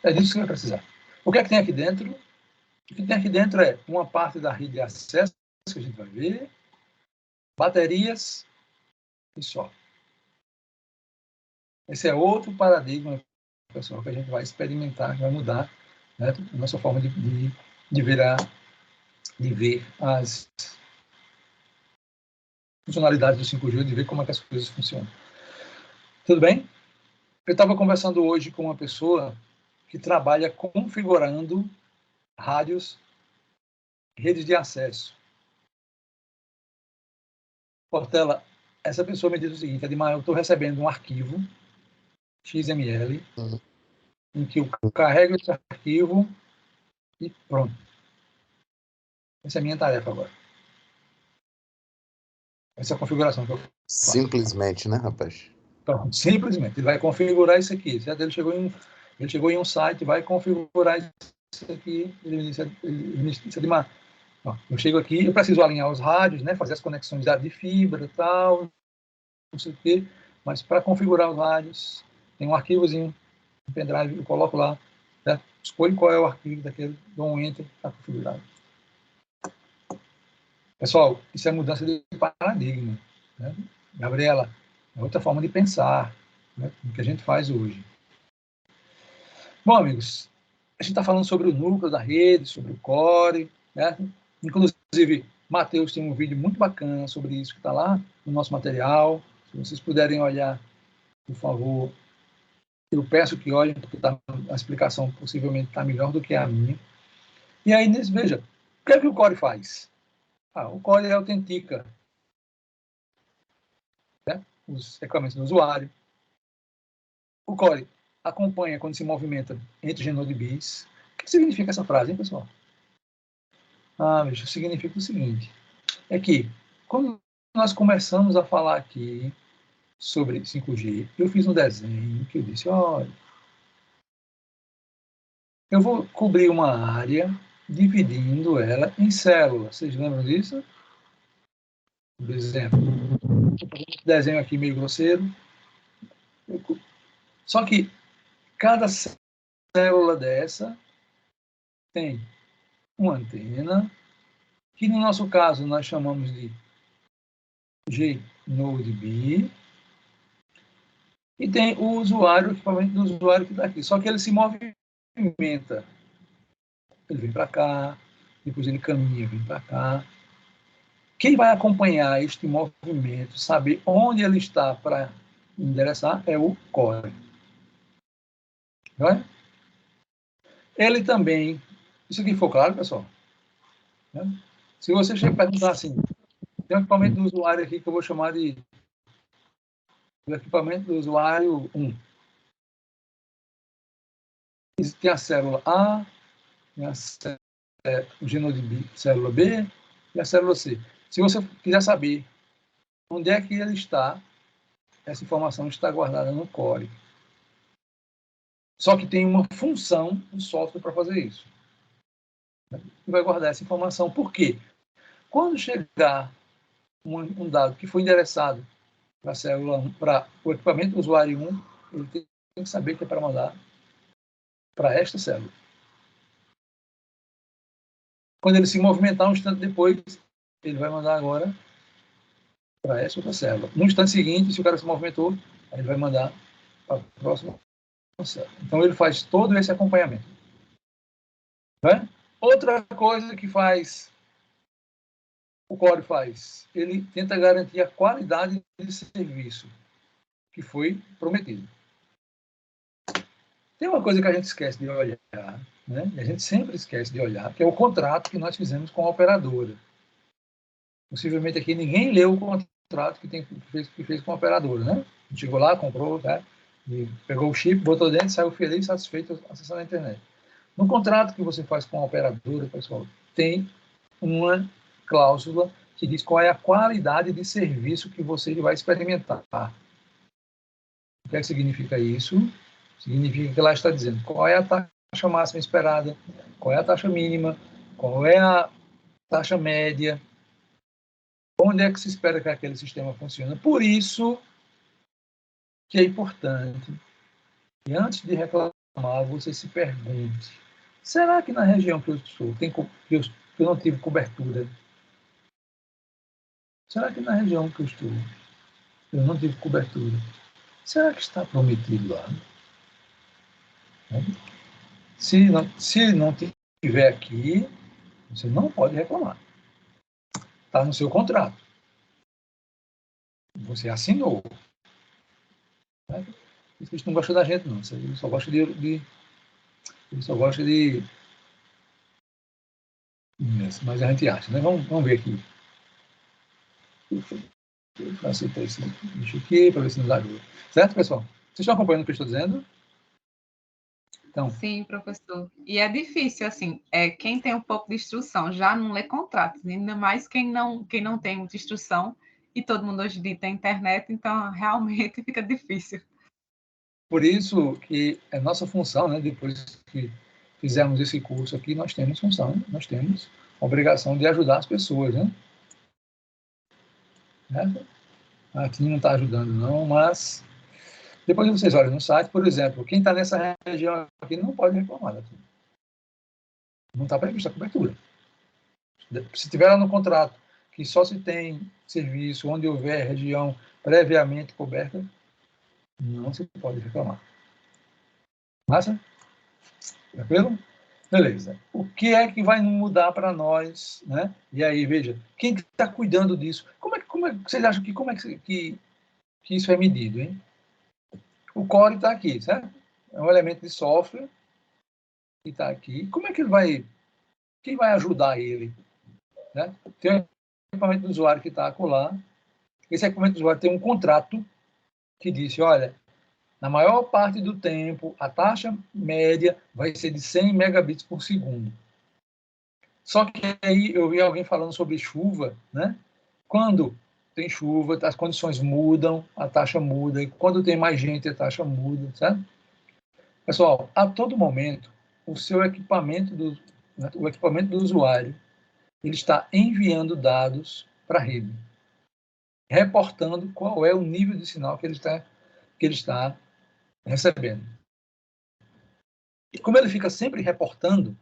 É disso que você vai precisar. O que é que tem aqui dentro? O que tem aqui dentro é uma parte da rede de acesso, que a gente vai ver, baterias e só. Esse é outro paradigma, pessoal, que a gente vai experimentar, que vai mudar, né, a nossa forma de ver as funcionalidades do 5G, de ver como é que as coisas funcionam. Tudo bem? Eu estava conversando hoje com uma pessoa que trabalha configurando rádios, redes de acesso. Portela, essa pessoa me disse o seguinte, Edmar, eu estou recebendo um arquivo XML, em que eu carrego esse arquivo e pronto. Essa é a minha tarefa agora. Essa é a configuração que eu faço.
Simplesmente, né, rapaz?
Então, simplesmente, ele vai configurar isso aqui. Certo? Ele chegou em um site, vai configurar isso aqui. Ele me disse, Edmar, eu chego aqui, eu preciso alinhar os rádios, né, fazer as conexões de fibra e tal, não sei o quê, mas para configurar os rádios, tem um arquivozinho, um pendrive, eu coloco lá, certo? Escolho qual é o arquivo daquele, dou um enter, está configurado. Pessoal, isso é mudança de paradigma. Né? Gabriela, é outra forma de pensar, né, do que a gente faz hoje. Bom, amigos, a gente está falando sobre o núcleo da rede, sobre o core, né? Inclusive, Matheus tem um vídeo muito bacana sobre isso que está lá no nosso material. Se vocês puderem olhar, por favor, eu peço que olhem, porque a explicação possivelmente está melhor do que a minha. E aí, veja, o que é que o core faz? O core autentica, né, os equipamentos do usuário. O core acompanha quando se movimenta entre genodebis. O que significa essa frase, hein, pessoal? Bicho, significa o seguinte, é que quando nós começamos a falar aqui sobre 5G, eu fiz um desenho que eu disse, olha, eu vou cobrir uma área dividindo ela em células. Vocês lembram disso? Por exemplo, desenho aqui meio grosseiro. Só que cada célula dessa tem uma antena, que no nosso caso nós chamamos de GNodeB, e tem o usuário, o equipamento do usuário que está aqui. Só que ele se movimenta. Ele vem para cá, depois ele caminha, vem para cá. Quem vai acompanhar este movimento, saber onde ele está para endereçar, é o core. Não é? Ele também... Isso aqui ficou claro, pessoal? Né? Se você chega e perguntar assim, tem um equipamento do usuário aqui que eu vou chamar de o equipamento do usuário 1. Tem a célula A, tem o genodeb célula B e a célula C. Se você quiser saber onde é que ele está, essa informação está guardada no core. Só que tem uma função do software para fazer isso. E vai guardar essa informação. Por quê? Quando chegar um dado que foi endereçado para a célula 1, para o equipamento do usuário 1, ele tem que saber que é para mandar para esta célula. Quando ele se movimentar um instante depois, ele vai mandar agora para essa outra célula. No instante seguinte, se o cara se movimentou, ele vai mandar para a próxima célula. Então, ele faz todo esse acompanhamento. Né? Outra coisa que o Core faz, ele tenta garantir a qualidade de serviço que foi prometido. Tem uma coisa que a gente esquece de olhar, né? E a gente sempre esquece de olhar, que é o contrato que nós fizemos com a operadora. Possivelmente aqui ninguém leu o contrato que fez com a operadora, né? Chegou lá, comprou, né? E pegou o chip, botou dentro, saiu feliz, satisfeito, acessando a internet. No contrato que você faz com a operadora, pessoal, tem uma cláusula que diz qual é a qualidade de serviço que você vai experimentar. O que é que significa isso? Significa que lá está dizendo qual é a taxa máxima esperada, qual é a taxa mínima, qual é a taxa média, onde é que se espera que aquele sistema funcione. Por isso que é importante que antes de reclamar, você se pergunte, será que na região que eu estou, que eu não tive cobertura? Será que na região que eu estou, eu não tive cobertura? Será que está prometido lá? Se não tiver aqui, você não pode reclamar. Está no seu contrato. Você assinou. Né? Eles não gostam da gente, não. Ele só gosta de mas a gente acha, né? Vamos ver aqui. Eu aceitar esse bicho aqui para ver se nos ajuda. Certo, pessoal? Vocês estão acompanhando o que eu estou dizendo? Então,
sim, professor. E é difícil, assim, quem tem um pouco de instrução já não lê contratos, ainda mais quem não tem muita instrução, e todo mundo hoje em dia tem internet, então realmente fica difícil.
por isso que é nossa função, né, depois que fizermos esse curso aqui, nós temos a obrigação de ajudar as pessoas, né? Aqui não está ajudando, não, mas depois vocês olham no site, por exemplo, quem está nessa região aqui não pode reclamar daqui. Não está prevista a cobertura. Se tiver lá no contrato que só se tem serviço onde houver região previamente coberta, não se pode reclamar. Massa? Tranquilo? Beleza. O que é que vai mudar para nós, né? E aí, veja, quem está cuidando disso? Como é que vocês acham que isso é medido, hein? O Core está aqui, certo? É um elemento de software que está aqui. Como é que ele vai... Quem vai ajudar ele? Né? Tem um equipamento do usuário que está acolá. Esse equipamento do usuário tem um contrato que diz, olha, na maior parte do tempo, a taxa média vai ser de 100 megabits por segundo. Só que aí eu vi alguém falando sobre chuva, né? Quando tem chuva, as condições mudam, a taxa muda, e quando tem mais gente, a taxa muda, certo? Pessoal, a todo momento, o equipamento do usuário, ele está enviando dados para a rede, reportando qual é o nível de sinal que ele está recebendo. E como ele fica sempre reportando,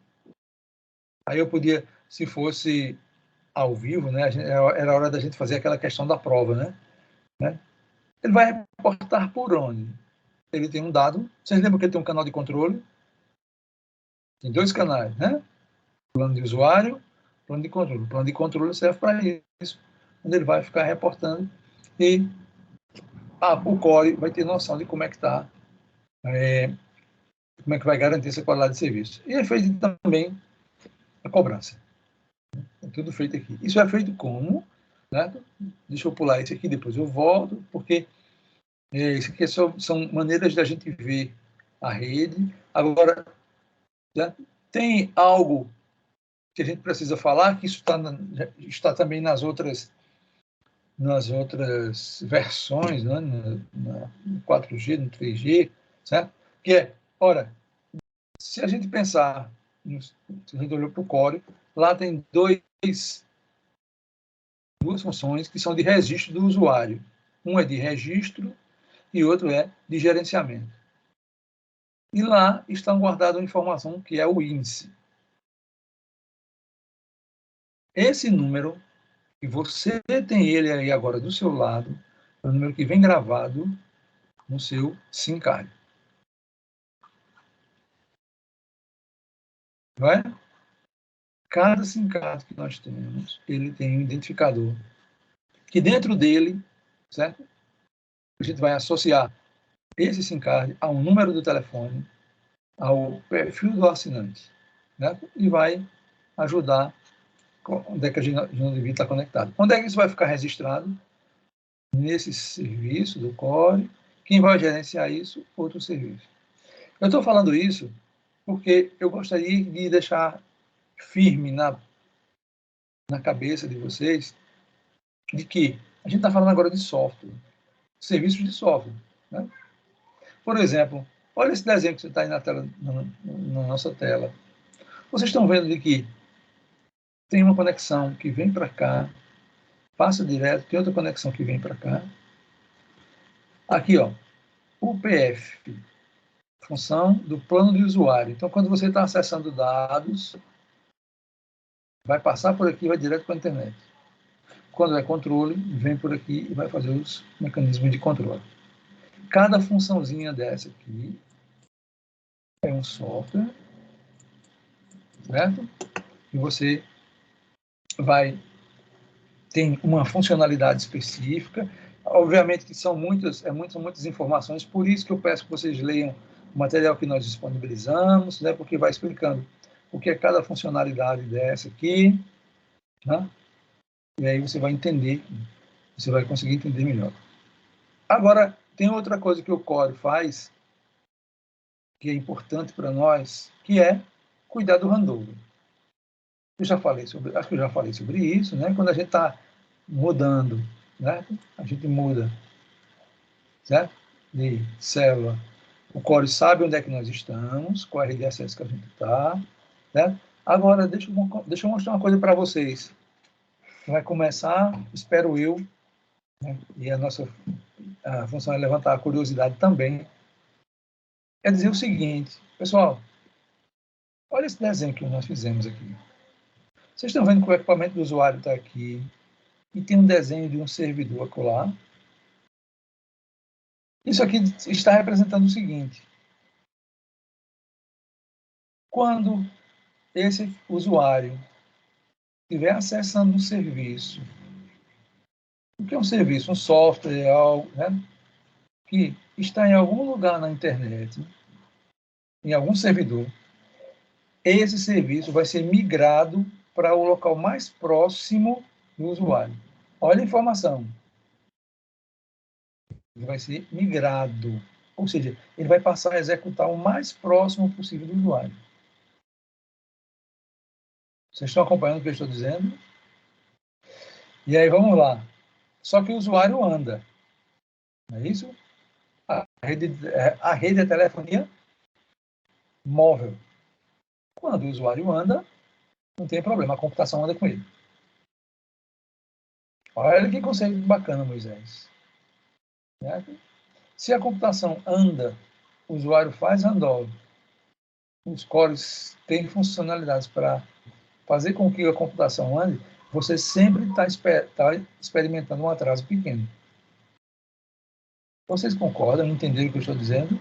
aí eu podia, se fosse ao vivo, né, era hora da gente fazer aquela questão da prova, né? Ele vai reportar por onde? Ele tem um dado, vocês lembram que ele tem um canal de controle? Tem 2 canais, né? Plano de usuário, plano de controle. O plano de controle serve para isso, onde ele vai ficar reportando e o Core vai ter noção de como é que está, como é que vai garantir essa qualidade de serviço. E é feito também a cobrança. É tudo feito aqui. Isso é feito como? Certo? Deixa eu pular esse aqui, depois eu volto, porque isso aqui são maneiras da gente ver a rede. Agora, né, tem algo que a gente precisa falar, que isso está também nas outras versões, né, no 4G, no 3G, certo? Que é, ora, se a gente pensar, se a gente olhou para o Core, lá tem duas funções que são de registro do usuário. Um é de registro e outro é de gerenciamento. E lá está guardada uma informação que é o índice. Esse número, que você tem ele aí agora do seu lado, é o número que vem gravado, no seu SIM card. Não é? Cada SIM card que nós temos, ele tem um identificador, que dentro dele, certo? A gente vai associar esse SIM card a um número do telefone, ao perfil do assinante, né? E vai ajudar onde é que a gente devia estar conectado. Onde é que isso vai ficar registrado? Nesse serviço do Core. Quem vai gerenciar isso? Outro serviço. Eu estou falando isso porque eu gostaria de deixar firme na cabeça de vocês de que a gente está falando agora de software, serviços de software, né? Por exemplo, olha esse desenho que você está aí na tela, na nossa tela. Vocês estão vendo de que tem uma conexão que vem para cá, passa direto, tem outra conexão que vem para cá. Aqui, ó, UPF, função do plano de usuário. Então, quando você está acessando dados, vai passar por aqui e vai direto para a internet. Quando é controle, vem por aqui e vai fazer os mecanismos de controle. Cada funçãozinha dessa aqui é um software, certo? E você vai ter uma funcionalidade específica. Obviamente que são muitas informações, por isso que eu peço que vocês leiam o material que nós disponibilizamos, né? Porque vai explicando o que é cada funcionalidade dessa aqui, né? E aí você vai entender, você vai conseguir entender melhor. Agora, tem outra coisa que o Core faz, que é importante para nós, que é cuidar do handover. Acho que eu já falei sobre isso, né? Quando a gente está mudando, né? A gente muda, certo? De célula. O Core sabe onde é que nós estamos, qual é a rede de acesso que a gente está, certo? Agora, deixa eu mostrar uma coisa para vocês. Vai começar, espero eu, né? E a função é levantar a curiosidade também. É dizer o seguinte, pessoal, olha esse desenho que nós fizemos aqui. Vocês estão vendo que o equipamento do usuário está aqui e tem um desenho de um servidor acolá. Isso aqui está representando o seguinte. Quando esse usuário estiver acessando um serviço, o que é um serviço? Um software, algo, né, que está em algum lugar na internet, em algum servidor, esse serviço vai ser migrado para o local mais próximo do usuário. Olha a informação. Ele vai ser migrado. Ou seja, ele vai passar a executar o mais próximo possível do usuário. Vocês estão acompanhando o que eu estou dizendo? E aí, vamos lá. Só que o usuário anda. Não é isso? A rede é telefonia móvel. Quando o usuário anda, não tem problema, a computação anda com ele. Olha que conceito bacana, Moisés. Certo? Se a computação anda, o usuário faz handoff, os cores têm funcionalidades para fazer com que a computação ande, você sempre está experimentando um atraso pequeno. Vocês concordam, entenderam o que eu estou dizendo?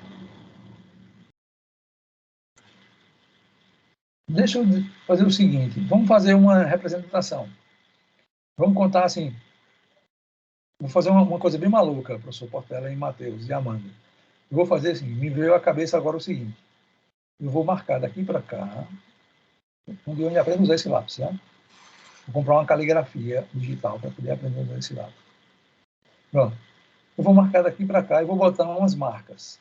Deixa eu fazer o seguinte, vamos fazer uma representação. Vamos contar assim, vou fazer uma coisa bem maluca, professor Portela e Matheus e Amanda. Eu vou fazer assim, me veio à cabeça agora o seguinte, eu vou marcar daqui para cá, onde eu aprendo a usar esse lápis, né? Vou comprar uma caligrafia digital para poder aprender a usar esse lápis. Pronto. Eu vou marcar daqui para cá e vou botar umas marcas.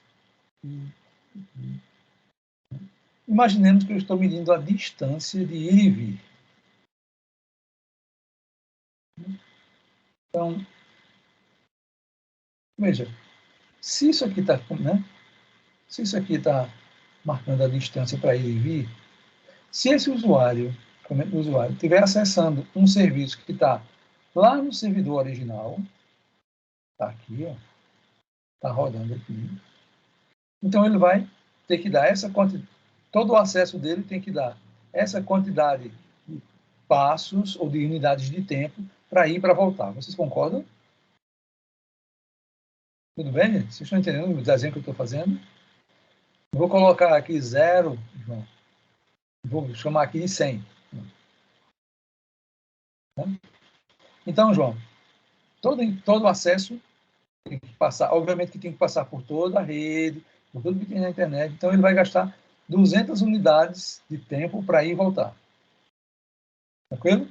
Imaginemos que eu estou medindo a distância de ir e vir. Então, veja, se isso aqui está, né? Se isso aqui está marcando a distância para ir e vir, se esse usuário estiver acessando um serviço que está lá no servidor original, está aqui, ó, está rodando aqui, então ele vai ter que dar essa quantidade, todo o acesso dele tem que dar essa quantidade de passos ou de unidades de tempo para ir e para voltar. Vocês concordam? Tudo bem, gente? Vocês estão entendendo o desenho que eu estou fazendo? Eu vou colocar aqui 0, João. Vou chamar aqui de 100. Tá? Então, João, todo acesso tem que passar, obviamente que tem que passar por toda a rede, por tudo que tem na internet. Então, ele vai gastar 200 unidades de tempo para ir e voltar. Tranquilo?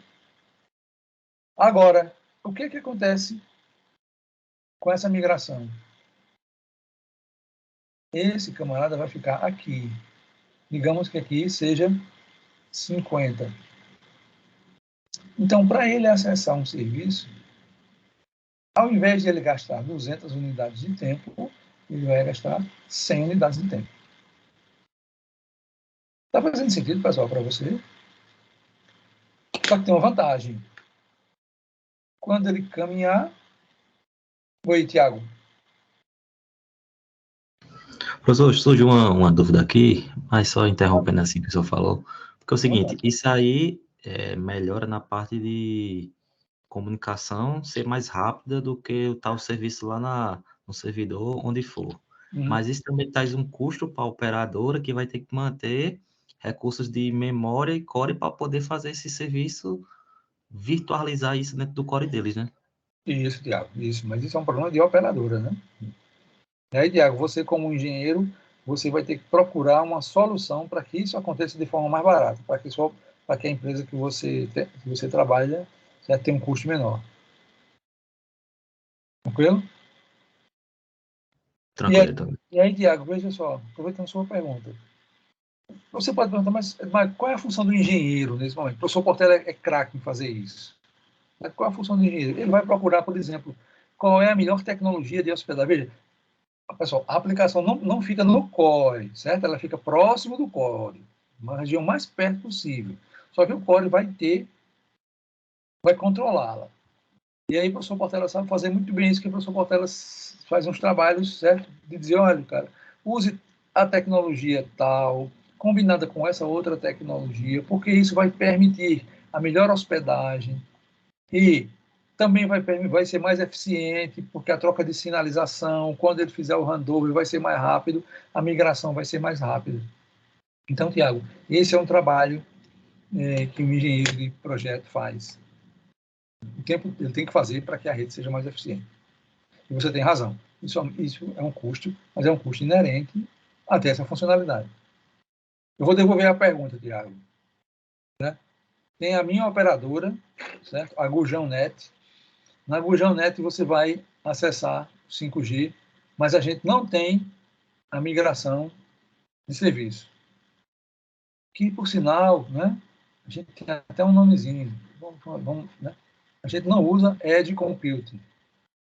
Agora, o que acontece com essa migração? Esse camarada vai ficar aqui. Digamos que aqui seja 50. Então, para ele acessar um serviço, ao invés de ele gastar 200 unidades de tempo, ele vai gastar 100 unidades de tempo. Está fazendo sentido, pessoal, para você? Só que tem uma vantagem. Quando ele caminhar... Oi, Tiago.
Professor, surgiu uma dúvida aqui, mas só interrompendo assim que o senhor falou. Porque é o seguinte, isso aí melhora na parte de comunicação ser mais rápida do que o tal serviço lá no servidor, onde for. Mas isso também traz um custo para a operadora que vai ter que manter recursos de memória e core para poder fazer esse serviço, virtualizar isso dentro do core deles, né?
Isso, Tiago, isso. Mas isso é um problema de operadora, né? E aí, Tiago, você como engenheiro, você vai ter que procurar uma solução para que isso aconteça de forma mais barata, para que a empresa que você trabalha tenha um custo menor. Tranquilo?
Tranquilo.
E aí, Tiago, veja só, aproveitando a sua pergunta. Você pode perguntar, mas qual é a função do engenheiro nesse momento? O professor Portela é craque em fazer isso. Mas qual é a função do engenheiro? Ele vai procurar, por exemplo, qual é a melhor tecnologia de hospedagem. Veja, pessoal, a aplicação não fica no core, certo? Ela fica próximo do core, uma região mais perto possível. Só que o core vai controlá-la. E aí o professor Portela sabe fazer muito bem isso, que o professor Portela faz uns trabalhos, certo? De dizer, olha, cara, use a tecnologia tal, combinada com essa outra tecnologia, porque isso vai permitir a melhor hospedagem e também vai ser mais eficiente, porque a troca de sinalização, quando ele fizer o handover, vai ser mais rápido, a migração vai ser mais rápida. Então, Tiago, esse é um trabalho que o engenheiro de projeto faz. O tempo ele tem que fazer para que a rede seja mais eficiente. E você tem razão. Isso é um custo, mas é um custo inerente a ter essa funcionalidade. Eu vou devolver a pergunta, Tiago. Né? Tem a minha operadora, certo? A Gurjão Net. Na Gurjão Net você vai acessar o 5G, mas a gente não tem a migração de serviço. Que, por sinal, né, a gente tem até um nomezinho. Né? A gente não usa Edge Computing,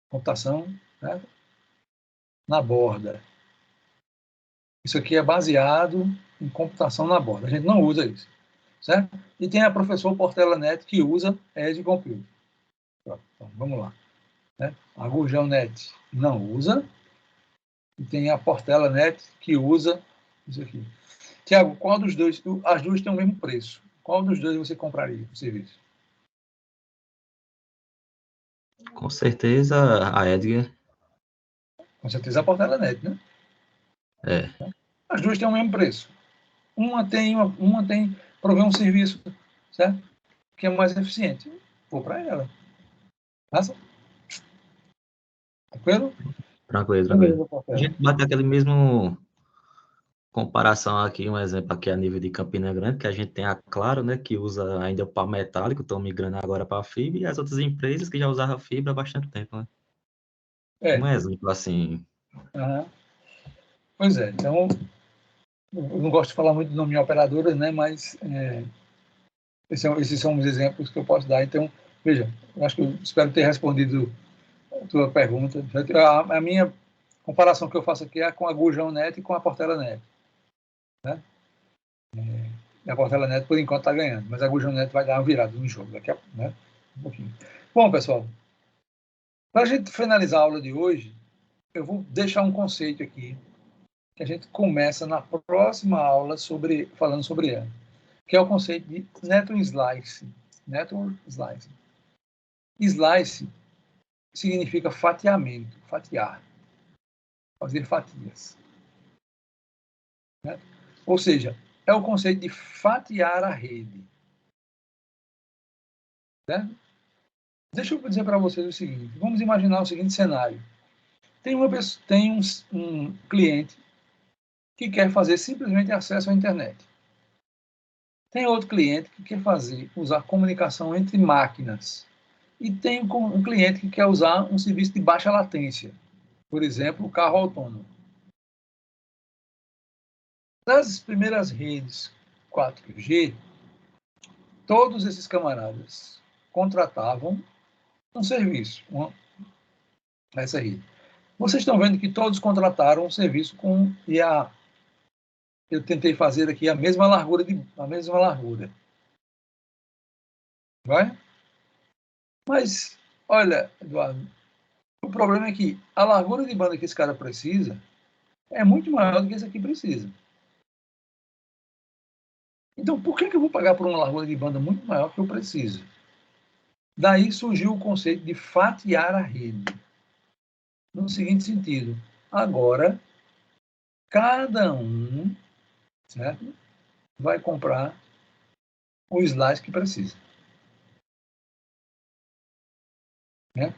computação, né, na borda. Isso aqui é baseado em computação na borda. A gente não usa isso. Certo? E tem a professora Portela Net que usa Edge Computing. Então, vamos lá. Né? A Gurjão Net não usa. E tem a Portela Net que usa isso aqui. Tiago, qual dos dois? As duas têm o mesmo preço. Qual dos dois você compraria o serviço?
Com certeza a Edgar.
Com certeza a Portela Net, né?
É.
As duas têm o mesmo preço. Uma provê um serviço, certo? Que é mais eficiente. Vou para ela. Passa? Tranquilo?
Tranquilo. A gente bate aquele mesmo comparação aqui, um exemplo aqui a nível de Campina Grande, que a gente tem a Claro, né, que usa ainda o pau metálico, estão migrando agora para a fibra, e as outras empresas que já usavam fibra há bastante tempo, né? Um exemplo assim.
Uhum. Pois é, então, eu não gosto de falar muito do nome de operadoras, né, mas esses são os exemplos que eu posso dar. Então, veja, eu acho que eu espero ter respondido a tua pergunta. A minha comparação que eu faço aqui é com a Gurjão Net e com a Portela Net. Né? E a Portela Net, por enquanto, está ganhando, mas a Gurjão Net vai dar uma virada no jogo daqui a pouco, né? Um pouquinho. Bom, pessoal, para a gente finalizar a aula de hoje, eu vou deixar um conceito aqui que a gente começa na próxima aula falando sobre ela, que é o conceito de Network Slice. Network Slice. Slice significa fatiamento, fatiar. fazer fatias. Né? Ou seja, é o conceito de fatiar a rede. Né? Deixa eu dizer para vocês o seguinte, vamos imaginar o seguinte cenário. Tem um cliente que quer fazer simplesmente acesso à internet. Tem outro cliente que quer usar comunicação entre máquinas. E tem um cliente que quer usar um serviço de baixa latência. Por exemplo, o carro autônomo. Nas primeiras redes 4G, todos esses camaradas contratavam um serviço, essa rede. Vocês estão vendo que todos contrataram um serviço eu tentei fazer aqui a mesma largura. Vai? Mas, olha, Eduardo, o problema é que a largura de banda que esse cara precisa é muito maior do que esse aqui precisa. Então, por que eu vou pagar por uma largura de banda muito maior que eu preciso? Daí surgiu o conceito de fatiar a rede. No seguinte sentido, agora, cada um, certo, vai comprar o slice que precisa. Né?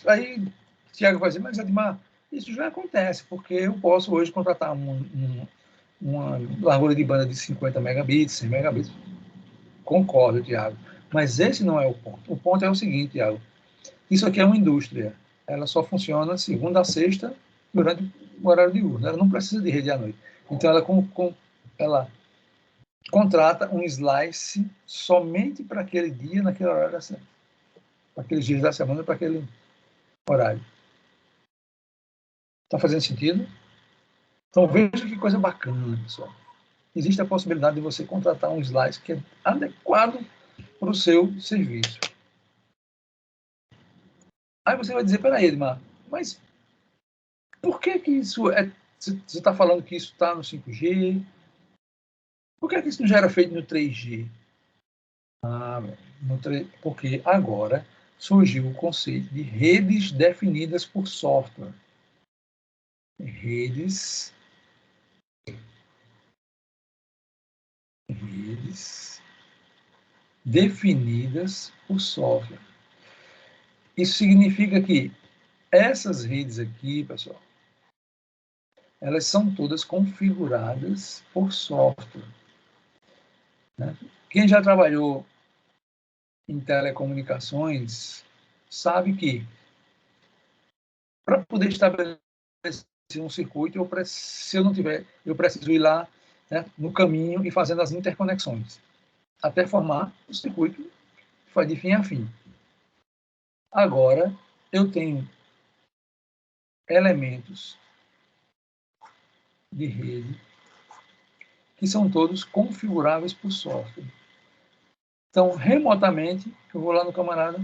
Aí Tiago vai dizer, mas Admar, isso já acontece, porque eu posso hoje contratar uma largura de banda de 50 megabits, 100 megabits. Concordo, Tiago. Mas esse não é o ponto. O ponto é o seguinte, Tiago. Isso aqui é uma indústria. Ela só funciona segunda a sexta durante o horário diurno. Ela não precisa de rede à noite. Então, ela contrata um slice somente para aquele dia, naquele horário da semana. Para aqueles dias da semana, para aquele horário. Está fazendo sentido? Então, veja que coisa bacana, pessoal. Existe a possibilidade de você contratar um slice que é adequado para o seu serviço. Aí você vai dizer, peraí, Edmar, mas por que isso é... Você está falando que isso está no 5G? Por que isso não já era feito no 3G? Porque agora surgiu o conceito de redes definidas por software. Redes definidas por software. Isso significa que essas redes aqui, pessoal, elas são todas configuradas por software. Né? Quem já trabalhou em telecomunicações sabe que para poder estabelecer um circuito, se eu não tiver, eu preciso ir lá, né, no caminho e fazendo as interconexões, até formar o circuito que vai de fim a fim. Agora, eu tenho elementos de rede que são todos configuráveis por software. Então, remotamente, eu vou lá no camarada,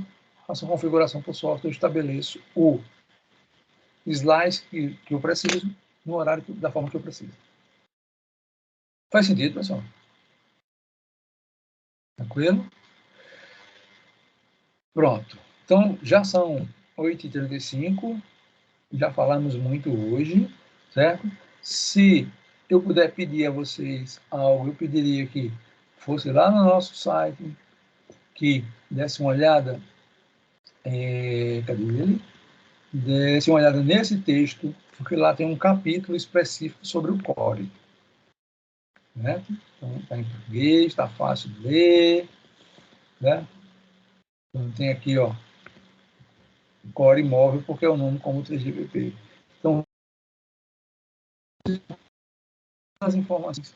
faço a configuração por software, eu estabeleço o slice que eu preciso, no horário da forma que eu preciso. Faz sentido, pessoal? Tranquilo? Pronto. Então, já são 8h35, já falamos muito hoje, certo? Se eu puder pedir a vocês algo, eu pediria que fosse lá no nosso site, que desse uma olhada, cadê ele? Desse uma olhada nesse texto, porque lá tem um capítulo específico sobre o Core. Né? Então, está em português, está fácil de ler. Né? Então, tem aqui, ó, Core móvel, porque é o nome como 3GPP. Então, as informações,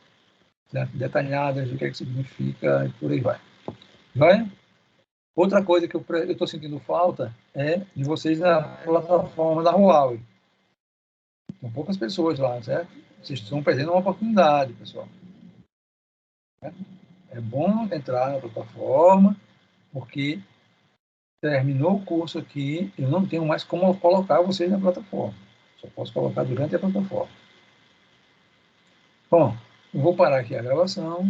certo? Detalhadas do que é que significa e por aí vai. Vai? Outra coisa que eu estou sentindo falta é de vocês na plataforma da Huawei. São poucas pessoas lá, certo? Vocês estão perdendo uma oportunidade, pessoal. É bom entrar na plataforma, porque terminou o curso aqui, eu não tenho mais como colocar vocês na plataforma. Só posso colocar durante a plataforma. Bom, eu vou parar aqui a gravação.